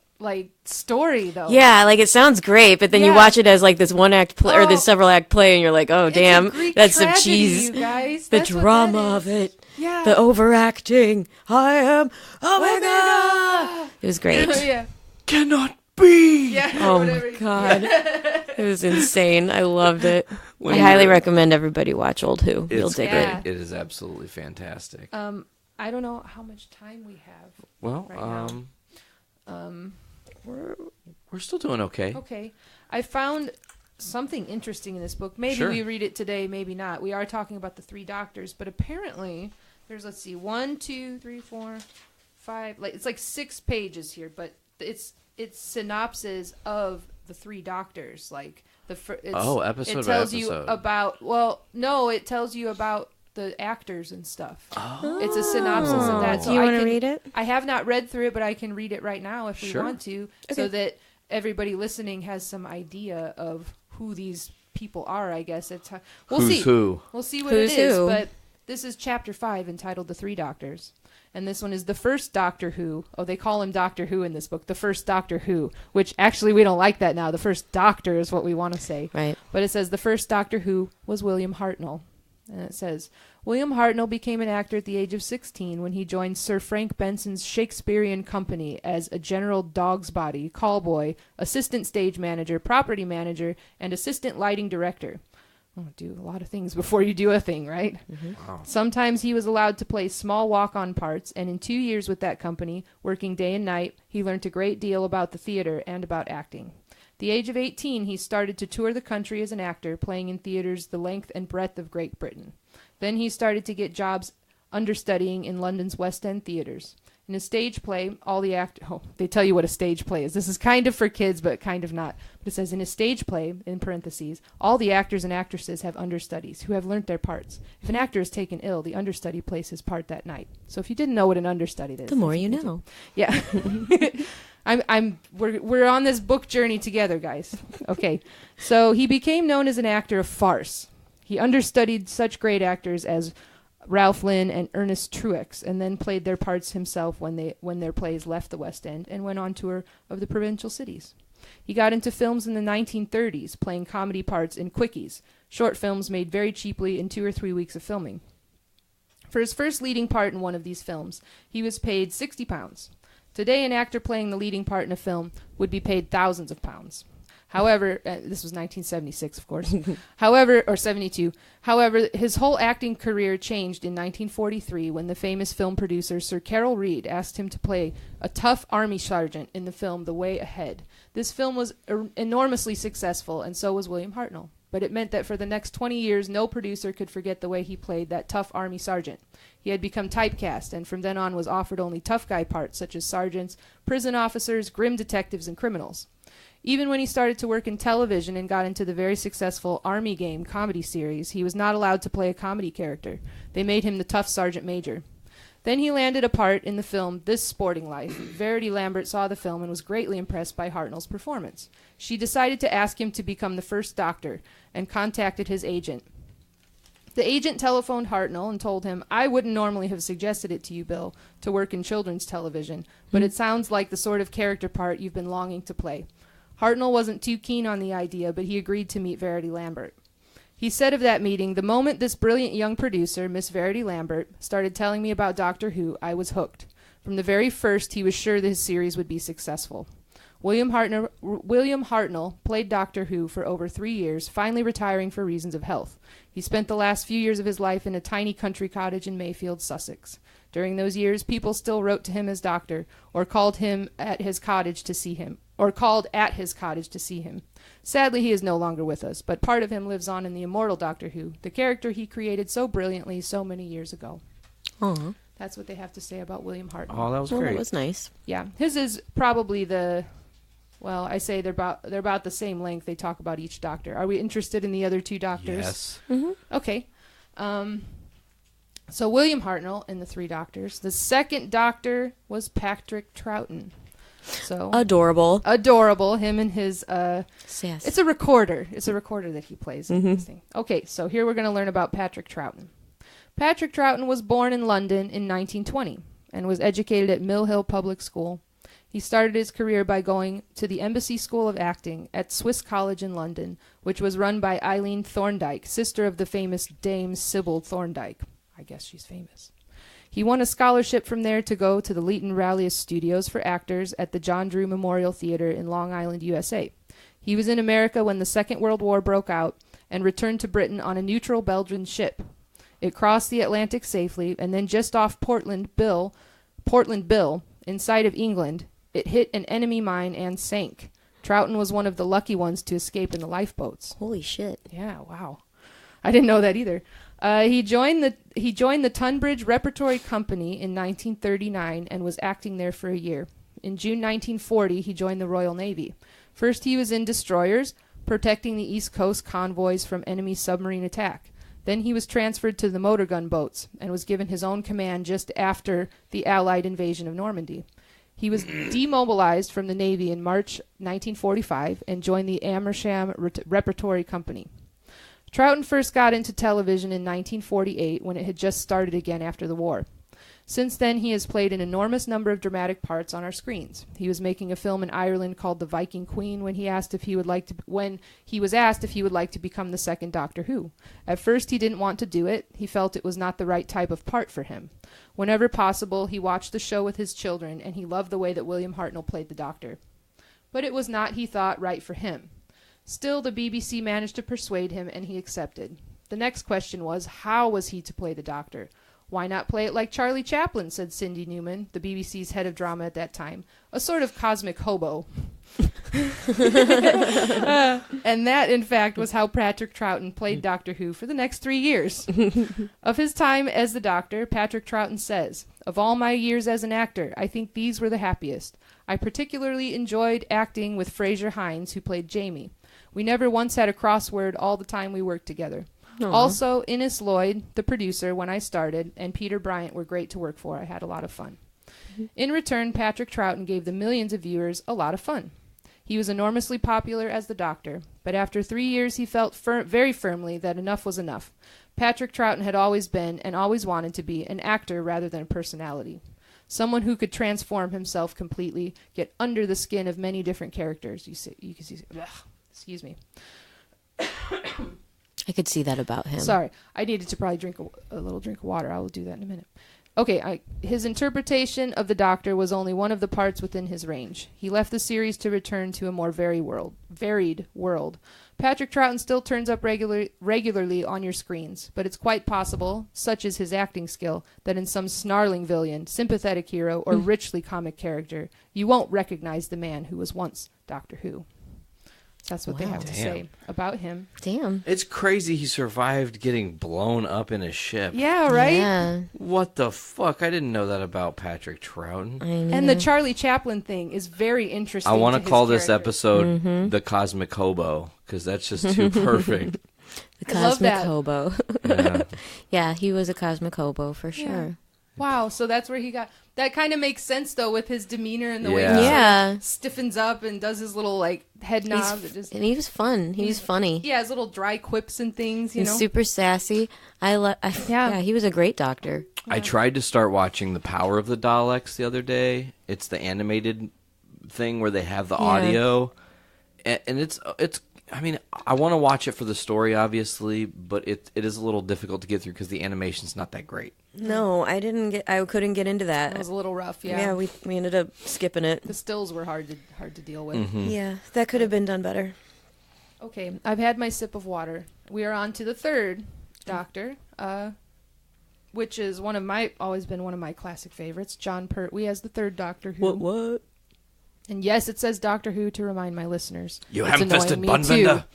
Speaker 13: story though.
Speaker 4: Yeah, like it sounds great, but then you watch it as like this one act play or this several act play, and you're like, oh damn, that's some cheese.
Speaker 13: You guys.
Speaker 4: The drama of it,
Speaker 13: Yeah.
Speaker 4: the overacting. I am Omega. It was great.
Speaker 13: Yeah.
Speaker 5: Cannot be.
Speaker 13: Yeah.
Speaker 4: Oh my god, it was insane. I loved it. I highly recommend everybody watch Old Who. You'll dig it.
Speaker 5: It is absolutely fantastic.
Speaker 13: I don't know how much time we have.
Speaker 5: Well,
Speaker 13: right now.
Speaker 5: We're still doing okay.
Speaker 13: Okay. I found something interesting in this book. Maybe we read it today, maybe not. We are talking about the three doctors, but apparently there's 1, 2, 3, 4, 5. It's like 6 pages here, but it's synopsis of the three doctors. Like
Speaker 5: episode
Speaker 13: it tells
Speaker 5: by episode.
Speaker 13: you about. Well, no, it tells you about the actors and stuff.
Speaker 5: Oh.
Speaker 13: It's a synopsis of that. So
Speaker 4: Do you want to read it?
Speaker 13: I have not read through it, but I can read it right now if we want to, so that everybody listening has some idea of who these people are. I guess we'll see. We'll see what it is. But this is chapter 5 entitled "The Three Doctors," and this one is the first Doctor Who. Oh, they call him Doctor Who in this book. The first Doctor Who, which actually we don't like that now. The first Doctor is what we want to say.
Speaker 4: Right.
Speaker 13: But it says the first Doctor Who was William Hartnell. And it says, William Hartnell became an actor at the age of 16 when he joined Sir Frank Benson's Shakespearean company as a general dog's body, callboy, assistant stage manager, property manager, and assistant lighting director. Oh, do a lot of things before you do a thing, right?
Speaker 4: Mm-hmm.
Speaker 5: Wow.
Speaker 13: Sometimes he was allowed to play small walk-on parts, and in 2 years with that company, working day and night, he learned a great deal about the theater and about acting. At the age of 18, he started to tour the country as an actor, playing in theaters the length and breadth of Great Britain. Then he started to get jobs understudying in London's West End theaters. In a stage play, all the actors... Oh, they tell you what a stage play is. This is kind of for kids, but kind of not. But it says, in a stage play, in parentheses, all the actors and actresses have understudies who have learnt their parts. If an actor is taken ill, the understudy plays his part that night. So if you didn't know what an understudy is...
Speaker 4: The more you know.
Speaker 13: Yeah. We're on this book journey together, guys. Okay. So he became known as an actor of farce. He understudied such great actors as Ralph Lynn, and Ernest Truex, and then played their parts himself when their plays left the West End and went on tour of the provincial cities. He got into films in the 1930s, playing comedy parts in quickies, short films made very cheaply in 2 or 3 weeks of filming. For his first leading part in one of these films, he was paid £60. Today, an actor playing the leading part in a film would be paid thousands of pounds. However, this was 1976, of course. Or 72. However, his whole acting career changed in 1943 when the famous film producer Sir Carol Reed asked him to play a tough army sergeant in the film The Way Ahead. This film was enormously successful, and so was William Hartnell. But it meant that for the next 20 years, no producer could forget the way he played that tough army sergeant. He had become typecast, and from then on was offered only tough guy parts, such as sergeants, prison officers, grim detectives, and criminals. Even when he started to work in television and got into the very successful Army Game comedy series, he was not allowed to play a comedy character. They made him the tough Sergeant Major. Then he landed a part in the film This Sporting Life. Verity Lambert saw the film and was greatly impressed by Hartnell's performance. She decided to ask him to become the first Doctor and contacted his agent. The agent telephoned Hartnell and told him, "I wouldn't normally have suggested it to you, Bill, to work in children's television, but it sounds like the sort of character part you've been longing to play." Hartnell wasn't too keen on the idea, but he agreed to meet Verity Lambert. He said of that meeting, "The moment this brilliant young producer, Miss Verity Lambert, started telling me about Doctor Who, I was hooked. From the very first, he was sure that his series would be successful." William Hartnell played Doctor Who for over 3 years, finally retiring for reasons of health. He spent the last few years of his life in a tiny country cottage in Mayfield, Sussex. During those years, people still wrote to him as Doctor, or called at his cottage to see him. Sadly, he is no longer with us, but part of him lives on in the immortal Doctor Who, the character he created so brilliantly so many years ago.
Speaker 14: Aww.
Speaker 13: That's what they have to say about William Hartnell.
Speaker 5: Oh, that was great.
Speaker 14: That was nice.
Speaker 13: Yeah, his is probably I say they're about the same length. They talk about each Doctor. Are we interested in the other 2 Doctors?
Speaker 5: Yes.
Speaker 14: Mm-hmm.
Speaker 13: Okay. So William Hartnell in the 3 Doctors. The second Doctor was Patrick Troughton. So
Speaker 14: adorable.
Speaker 13: Him and his
Speaker 14: Yes.
Speaker 13: It's a recorder. It's a recorder that he plays.
Speaker 14: Mm-hmm.
Speaker 13: Okay, so here we're going to learn about Patrick Troughton. Patrick Troughton was born in London in 1920 and was educated at Mill Hill Public School. He started his career by going to the Embassy School of Acting at Swiss College in London, which was run by Eileen Thorndike, sister of the famous Dame Sybil Thorndike. I guess she's famous. He won a scholarship from there to go to the Leighton Rallius Studios for Actors at the John Drew Memorial Theater in Long Island, USA. He was in America when the Second World War broke out and returned to Britain on a neutral Belgian ship. It crossed the Atlantic safely, and then just off Portland Bill, in sight of England, it hit an enemy mine and sank. Troughton was one of the lucky ones to escape in the lifeboats.
Speaker 14: Holy shit.
Speaker 13: Yeah, wow. I didn't know that either. He joined the Tunbridge Repertory Company in 1939 and was acting there for a year. In June 1940, he joined the Royal Navy. First, he was in destroyers, protecting the East Coast convoys from enemy submarine attack. Then he was transferred to the motor gun boats and was given his own command just after the Allied invasion of Normandy. He was demobilized from the Navy in March 1945 and joined the Amersham Repertory Company. Troughton first got into television in 1948 when it had just started again after the war. Since then, he has played an enormous number of dramatic parts on our screens. He was making a film in Ireland called The Viking Queen when he was asked if he would like to become the second Doctor Who. At first, he didn't want to do it. He felt it was not the right type of part for him. Whenever possible, he watched the show with his children, and he loved the way that William Hartnell played the Doctor. But it was not, he thought, right for him. Still, the BBC managed to persuade him, and he accepted. The next question was, how was he to play the Doctor? Why not play it like Charlie Chaplin, said Cindy Newman, the BBC's head of drama at that time, a sort of cosmic hobo. And that, in fact, was how Patrick Troughton played Doctor Who for the next 3 years. Of his time as the Doctor, Patrick Troughton says, "Of all my years as an actor, I think these were the happiest. I particularly enjoyed acting with Fraser Hines, who played Jamie. We never once had a crossword all the time we worked together.
Speaker 14: Aww.
Speaker 13: Also, Innes Lloyd, the producer, when I started, and Peter Bryant were great to work for. I had a lot of fun." In return, Patrick Troughton gave the millions of viewers a lot of fun. He was enormously popular as the Doctor, but after 3 years he felt very firmly that enough was enough. Patrick Troughton had always been, and always wanted to be, an actor rather than a personality. Someone who could transform himself completely, get under the skin of many different characters. You can see. Excuse me.
Speaker 4: I could see that about him.
Speaker 13: Sorry, I needed to probably drink a little drink of water. I will do that in a minute. Okay, his interpretation of the Doctor was only one of the parts within his range. He left the series to return to a more varied world. Patrick Troughton still turns up regularly on your screens, but it's quite possible, such is his acting skill, that in some snarling villain, sympathetic hero, or richly comic character, you won't recognize the man who was once Doctor Who. That's what they have to say about him.
Speaker 4: Damn.
Speaker 5: It's crazy he survived getting blown up in a ship.
Speaker 13: Yeah, right?
Speaker 4: Yeah.
Speaker 5: What the fuck? I didn't know that about Patrick Troughton.
Speaker 13: And the Charlie Chaplin thing is very interesting.
Speaker 5: I want
Speaker 13: to
Speaker 5: to call
Speaker 13: his
Speaker 5: this
Speaker 13: character.
Speaker 5: episode The Cosmic Hobo, because that's just too perfect.
Speaker 4: The Cosmic
Speaker 13: that.
Speaker 4: Hobo.
Speaker 5: Yeah.
Speaker 4: Yeah, he was a Cosmic Hobo for sure.
Speaker 13: Wow, so that's where he got... That kind of makes sense, though, with his demeanor and the way
Speaker 5: Yeah.
Speaker 13: he
Speaker 4: Yeah.
Speaker 13: stiffens up and does his little, like, head nod.
Speaker 4: And he was fun. He was funny.
Speaker 13: Yeah, his little dry quips and things, you
Speaker 4: And
Speaker 13: know?
Speaker 4: super sassy. Yeah, he was a great Doctor.
Speaker 5: I tried to start watching The Power of the Daleks the other day. It's the animated thing where they have the audio. And it's I mean, I want to watch it for the story, obviously, but it is a little difficult to get through because the animation's not that great.
Speaker 4: No, I couldn't get into that.
Speaker 13: It was a little rough, yeah.
Speaker 4: Yeah, we ended up skipping it.
Speaker 13: The stills were hard to deal with.
Speaker 5: Mm-hmm.
Speaker 4: Yeah, that could have been done better.
Speaker 13: Okay, I've had my sip of water. We are on to the third Doctor, which is always been one of my classic favorites. John Pertwee as the third Doctor Who.
Speaker 4: What?
Speaker 13: And yes, it says Doctor Who to remind my listeners.
Speaker 5: You
Speaker 13: It's
Speaker 5: ham-fisted
Speaker 13: annoying me
Speaker 5: bunvender.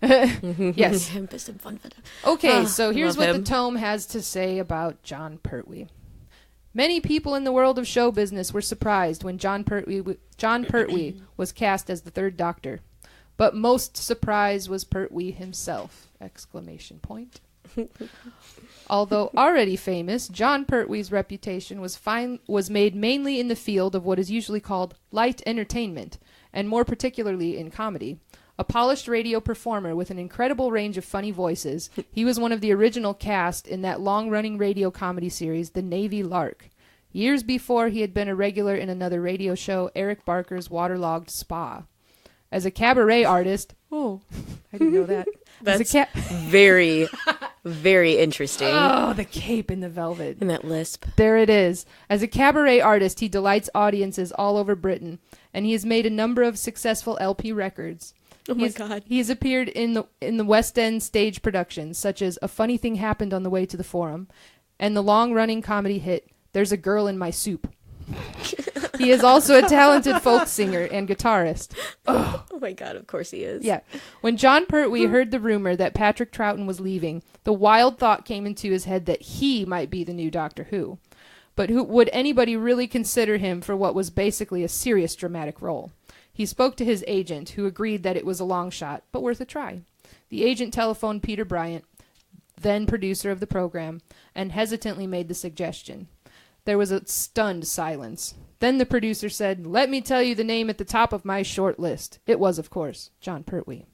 Speaker 13: too. Yes.
Speaker 4: Ham-fisted bunvender.
Speaker 13: Okay,
Speaker 4: Oh,
Speaker 13: so here's
Speaker 4: love
Speaker 13: what
Speaker 4: him.
Speaker 13: the tome has to say about John Pertwee. Many people in the world of show business were surprised when John Pertwee was cast as the third Doctor. But most surprised was Pertwee himself! ! Although already famous, John Pertwee's reputation was made mainly in the field of what is usually called light entertainment, and more particularly in comedy. A polished radio performer with an incredible range of funny voices, he was one of the original cast in that long-running radio comedy series, The Navy Lark. Years before he had been a regular in another radio show, Eric Barker's Waterlogged Spa. As a cabaret artist... Oh, I didn't know that.
Speaker 4: That's very, very interesting.
Speaker 13: Oh, the cape and the velvet.
Speaker 4: And that lisp.
Speaker 13: There it is. As a cabaret artist, he delights audiences all over Britain, and he has made a number of successful LP records.
Speaker 4: Oh my God.
Speaker 13: He has appeared in the West End stage productions, such as A Funny Thing Happened on the Way to the Forum, and the long-running comedy hit, There's a Girl in My Soup. He is also a talented folk singer and guitarist.
Speaker 4: Oh my God, of course he is.
Speaker 13: Yeah. When John Pertwee heard the rumor that Patrick Troughton was leaving, the wild thought came into his head that he might be the new Doctor Who. But would anybody really consider him for what was basically a serious dramatic role? He spoke to his agent, who agreed that it was a long shot, but worth a try. The agent telephoned Peter Bryant, then producer of the program, and hesitantly made the suggestion. There was a stunned silence. Then the producer said, "Let me tell you the name at the top of my short list." It was, of course, John Pertwee.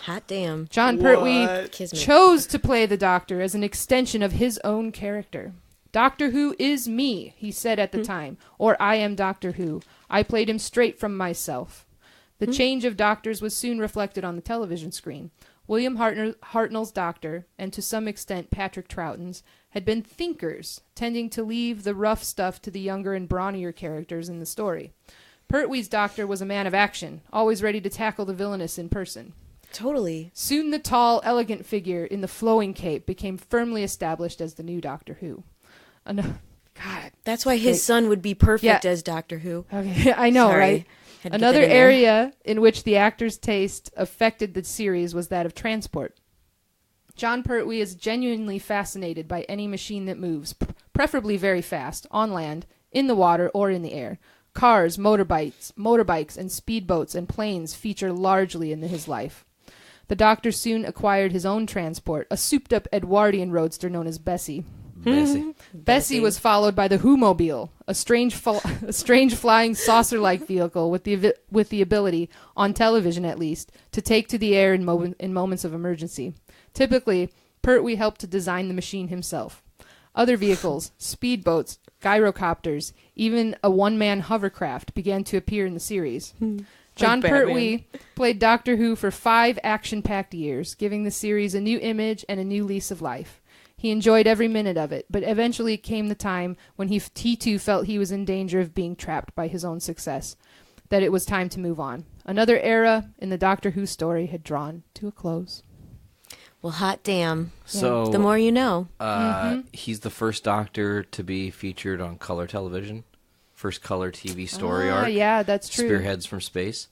Speaker 4: Hot damn.
Speaker 13: John Pertwee chose to play the Doctor as an extension of his own character. "Doctor Who is me," he said at the time, or "I am Doctor Who. I played him straight from myself." The change of doctors was soon reflected on the television screen. William Hartnell's Doctor, and to some extent Patrick Troughton's, had been thinkers, tending to leave the rough stuff to the younger and brawnier characters in the story. Pertwee's Doctor was a man of action, always ready to tackle the villainous in person.
Speaker 4: Totally.
Speaker 13: Soon the tall, elegant figure in the flowing cape became firmly established as the new Doctor Who. God,
Speaker 4: that's why his son would be perfect as Doctor Who.
Speaker 13: Okay, I know,
Speaker 4: Sorry.
Speaker 13: right? Another area in which the actor's taste affected the series was that of transport. John Pertwee is genuinely fascinated by any machine that moves, preferably very fast, on land, in the water, or in the air. Cars, motorbikes, and speedboats and planes feature largely in his life. The Doctor soon acquired his own transport, a souped-up Edwardian roadster known as Bessie. Bessie was followed by the Who-mobile, a strange flying saucer-like vehicle with the ability, on television at least, to take to the air in moments of emergency. Typically, Pertwee helped to design the machine himself. Other vehicles, speedboats, gyrocopters, even a one-man hovercraft began to appear in the series. John Pertwee played Doctor Who for 5 action-packed years, giving the series a new image and a new lease of life. He enjoyed every minute of it, but eventually came the time when he too felt he was in danger of being trapped by his own success, that it was time to move on. Another era in the Doctor Who story had drawn to a close.
Speaker 14: Well, hot damn.
Speaker 5: So
Speaker 14: the more you know.
Speaker 5: He's the first Doctor to be featured on color television. First color TV story arc.
Speaker 13: Yeah, that's true.
Speaker 5: Spearheads from Space.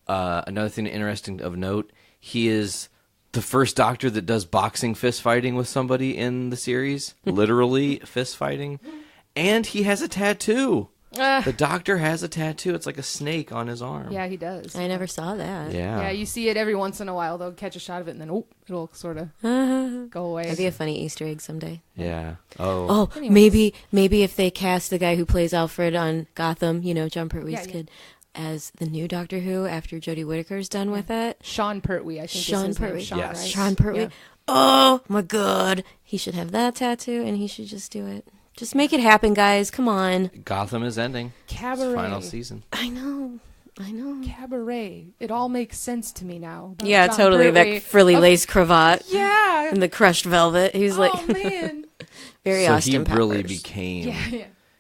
Speaker 5: Another thing interesting of note, he is the first Doctor that does boxing fist fighting with somebody in the series. Literally fist fighting. And he has a tattoo. The Doctor has a tattoo. It's like a snake on his arm.
Speaker 13: Yeah, he does.
Speaker 14: I never saw that.
Speaker 5: Yeah,
Speaker 13: you see it every once in a while. They'll catch a shot of it, and then it'll sort of go away.
Speaker 14: That'd be a funny Easter egg someday.
Speaker 5: Yeah.
Speaker 14: Oh, maybe if they cast the guy who plays Alfred on Gotham, John Pertwee's kid, as the new Doctor Who after Jodie Whittaker's done with it.
Speaker 13: Sean Pertwee, I think. Sean Pertwee.
Speaker 14: Sean,
Speaker 13: right?
Speaker 14: Sean Pertwee. Yeah. Oh my God, he should have that tattoo, and he should just do it. Just make it happen, guys. Come on.
Speaker 5: Gotham is ending.
Speaker 13: Cabaret.
Speaker 5: It's final season.
Speaker 14: I know.
Speaker 13: Cabaret. It all makes sense to me now.
Speaker 14: Yeah,
Speaker 13: John
Speaker 14: totally.
Speaker 13: Pertwee.
Speaker 14: That frilly lace cravat.
Speaker 13: Yeah.
Speaker 14: And the crushed velvet. He's
Speaker 13: oh, man.
Speaker 14: Very
Speaker 5: so
Speaker 14: Austin
Speaker 5: he really
Speaker 14: Powers.
Speaker 5: became.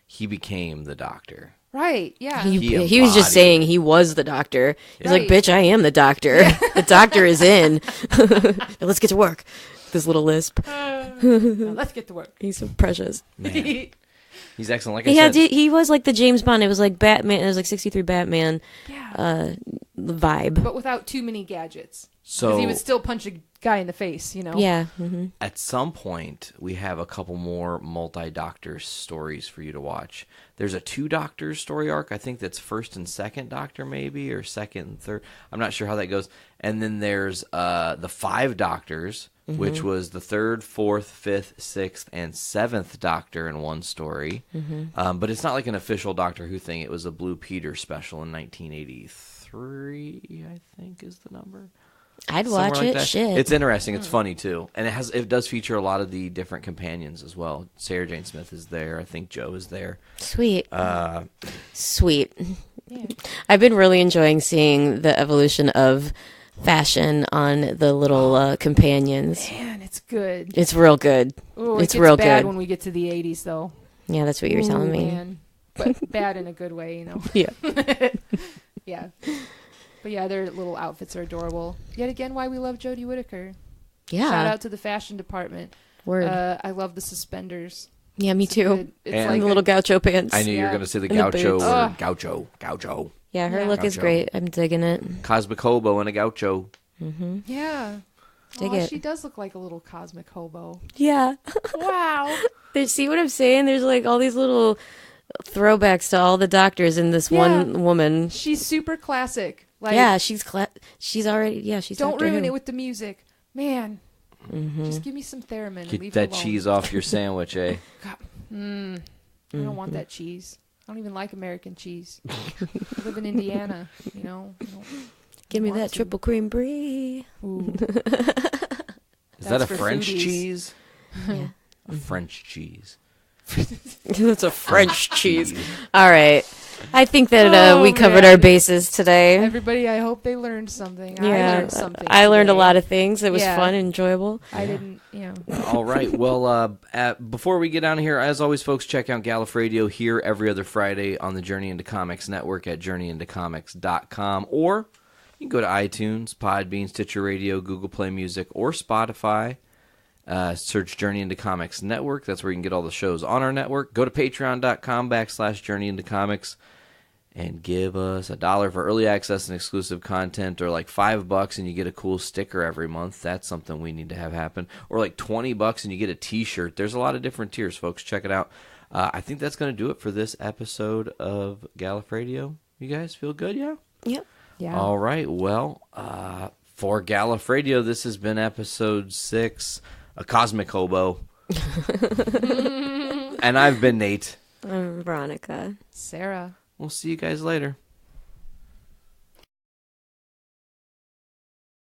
Speaker 5: He became the Doctor.
Speaker 13: Right. Yeah.
Speaker 14: He was just saying he was the Doctor. He's like, bitch, I am the Doctor.
Speaker 13: Yeah.
Speaker 14: The Doctor is in. Now let's get to work. This little lisp.
Speaker 13: Let's get to work.
Speaker 14: He's so precious.
Speaker 5: Man. He's excellent. Like I said,
Speaker 14: he was like the James Bond. It was like Batman. It was like 63 Batman vibe.
Speaker 13: But without too many gadgets.
Speaker 5: So
Speaker 13: because he would still punch a guy in the face,
Speaker 14: Yeah. Mm-hmm.
Speaker 5: At some point, we have a couple more multi-Doctor stories for you to watch. There's a 2 Doctors story arc. I think that's first and second Doctor, maybe, or second and third. I'm not sure how that goes. And then there's the 5 Doctors, which was the 3rd, 4th, 5th, 6th, and 7th Doctor in one story. But it's not like an official Doctor Who thing. It was a Blue Peter special in 1983, I think is the number.
Speaker 14: I'd
Speaker 5: Somewhere
Speaker 14: watch
Speaker 5: like
Speaker 14: it.
Speaker 5: that.
Speaker 14: Shit.
Speaker 5: It's interesting. It's funny too, and it does feature a lot of the different companions as well. Sarah Jane Smith is there. I think Joe is there.
Speaker 14: Sweet. Sweet. Yeah. I've been really enjoying seeing the evolution of fashion on the little companions.
Speaker 13: Man, it's good.
Speaker 14: It's real good.
Speaker 13: Ooh,
Speaker 14: it's
Speaker 13: it gets
Speaker 14: real
Speaker 13: bad
Speaker 14: good
Speaker 13: when we get to the 80s, though.
Speaker 14: Yeah, that's what you were telling me.
Speaker 13: Man. But bad in a good way,
Speaker 14: Yeah.
Speaker 13: Yeah. But yeah, their little outfits are adorable. Yet again, why we love Jodie Whittaker.
Speaker 14: Yeah.
Speaker 13: Shout out to the fashion department.
Speaker 14: Word.
Speaker 13: I love the suspenders.
Speaker 14: Yeah, me too.
Speaker 13: It's
Speaker 14: and
Speaker 13: like
Speaker 14: the little gaucho pants.
Speaker 5: I knew you were going to say the gaucho or gaucho.
Speaker 14: Yeah, her look is great. I'm digging it.
Speaker 5: Cosmic Hobo and a gaucho.
Speaker 14: Mm-hmm.
Speaker 13: Yeah.
Speaker 14: Dig it.
Speaker 13: She does look like a little cosmic hobo.
Speaker 14: Yeah.
Speaker 13: Wow.
Speaker 14: See what I'm saying? There's like all these little throwbacks to all the Doctors in this one woman.
Speaker 13: She's super classic. Like,
Speaker 14: yeah, she's already. Yeah, she's.
Speaker 13: Don't
Speaker 14: Doctor
Speaker 13: ruin
Speaker 14: Who.
Speaker 13: it with the music, man.
Speaker 14: Mm-hmm.
Speaker 13: Just give me some theremin. And
Speaker 5: Get
Speaker 13: leave
Speaker 5: that
Speaker 13: it alone.
Speaker 5: cheese off your sandwich, eh?
Speaker 13: God. I don't want that cheese. I don't even like American cheese. I live in Indiana,
Speaker 14: Give me that triple cream brie.
Speaker 5: Is that a French cheese?
Speaker 14: Yeah.
Speaker 5: A French cheese.
Speaker 14: That's a French cheese. All right. I think that we covered our bases today.
Speaker 13: Everybody, I hope they learned something.
Speaker 14: Yeah,
Speaker 13: I learned something.
Speaker 14: I learned a
Speaker 13: today.
Speaker 14: lot of things. It was fun and enjoyable.
Speaker 13: I didn't,
Speaker 5: All right. Well, before we get down here, as always, folks, check out GallifRadio here every other Friday on the Journey into Comics Network at journeyintocomics.com. Or you can go to iTunes, Podbean, Stitcher Radio, Google Play Music, or Spotify. Search Journey into Comics Network. That's where you can get all the shows on our network. Go to patreon.com/Journey into Comics and give us $1 for early access and exclusive content, or like $5 and you get a cool sticker every month. That's something we need to have happen. Or like $20 and you get a t-shirt. There's a lot of different tiers, folks. Check it out. I think that's going to do it for this episode of GallifRadio. You guys feel good? Yeah?
Speaker 14: Yep.
Speaker 13: Yeah.
Speaker 5: All right. Well, for GallifRadio, this has been episode 6, A Cosmic Hobo. And I've been Nate.
Speaker 14: I'm Veronica.
Speaker 13: Sarah.
Speaker 5: We'll see you guys later.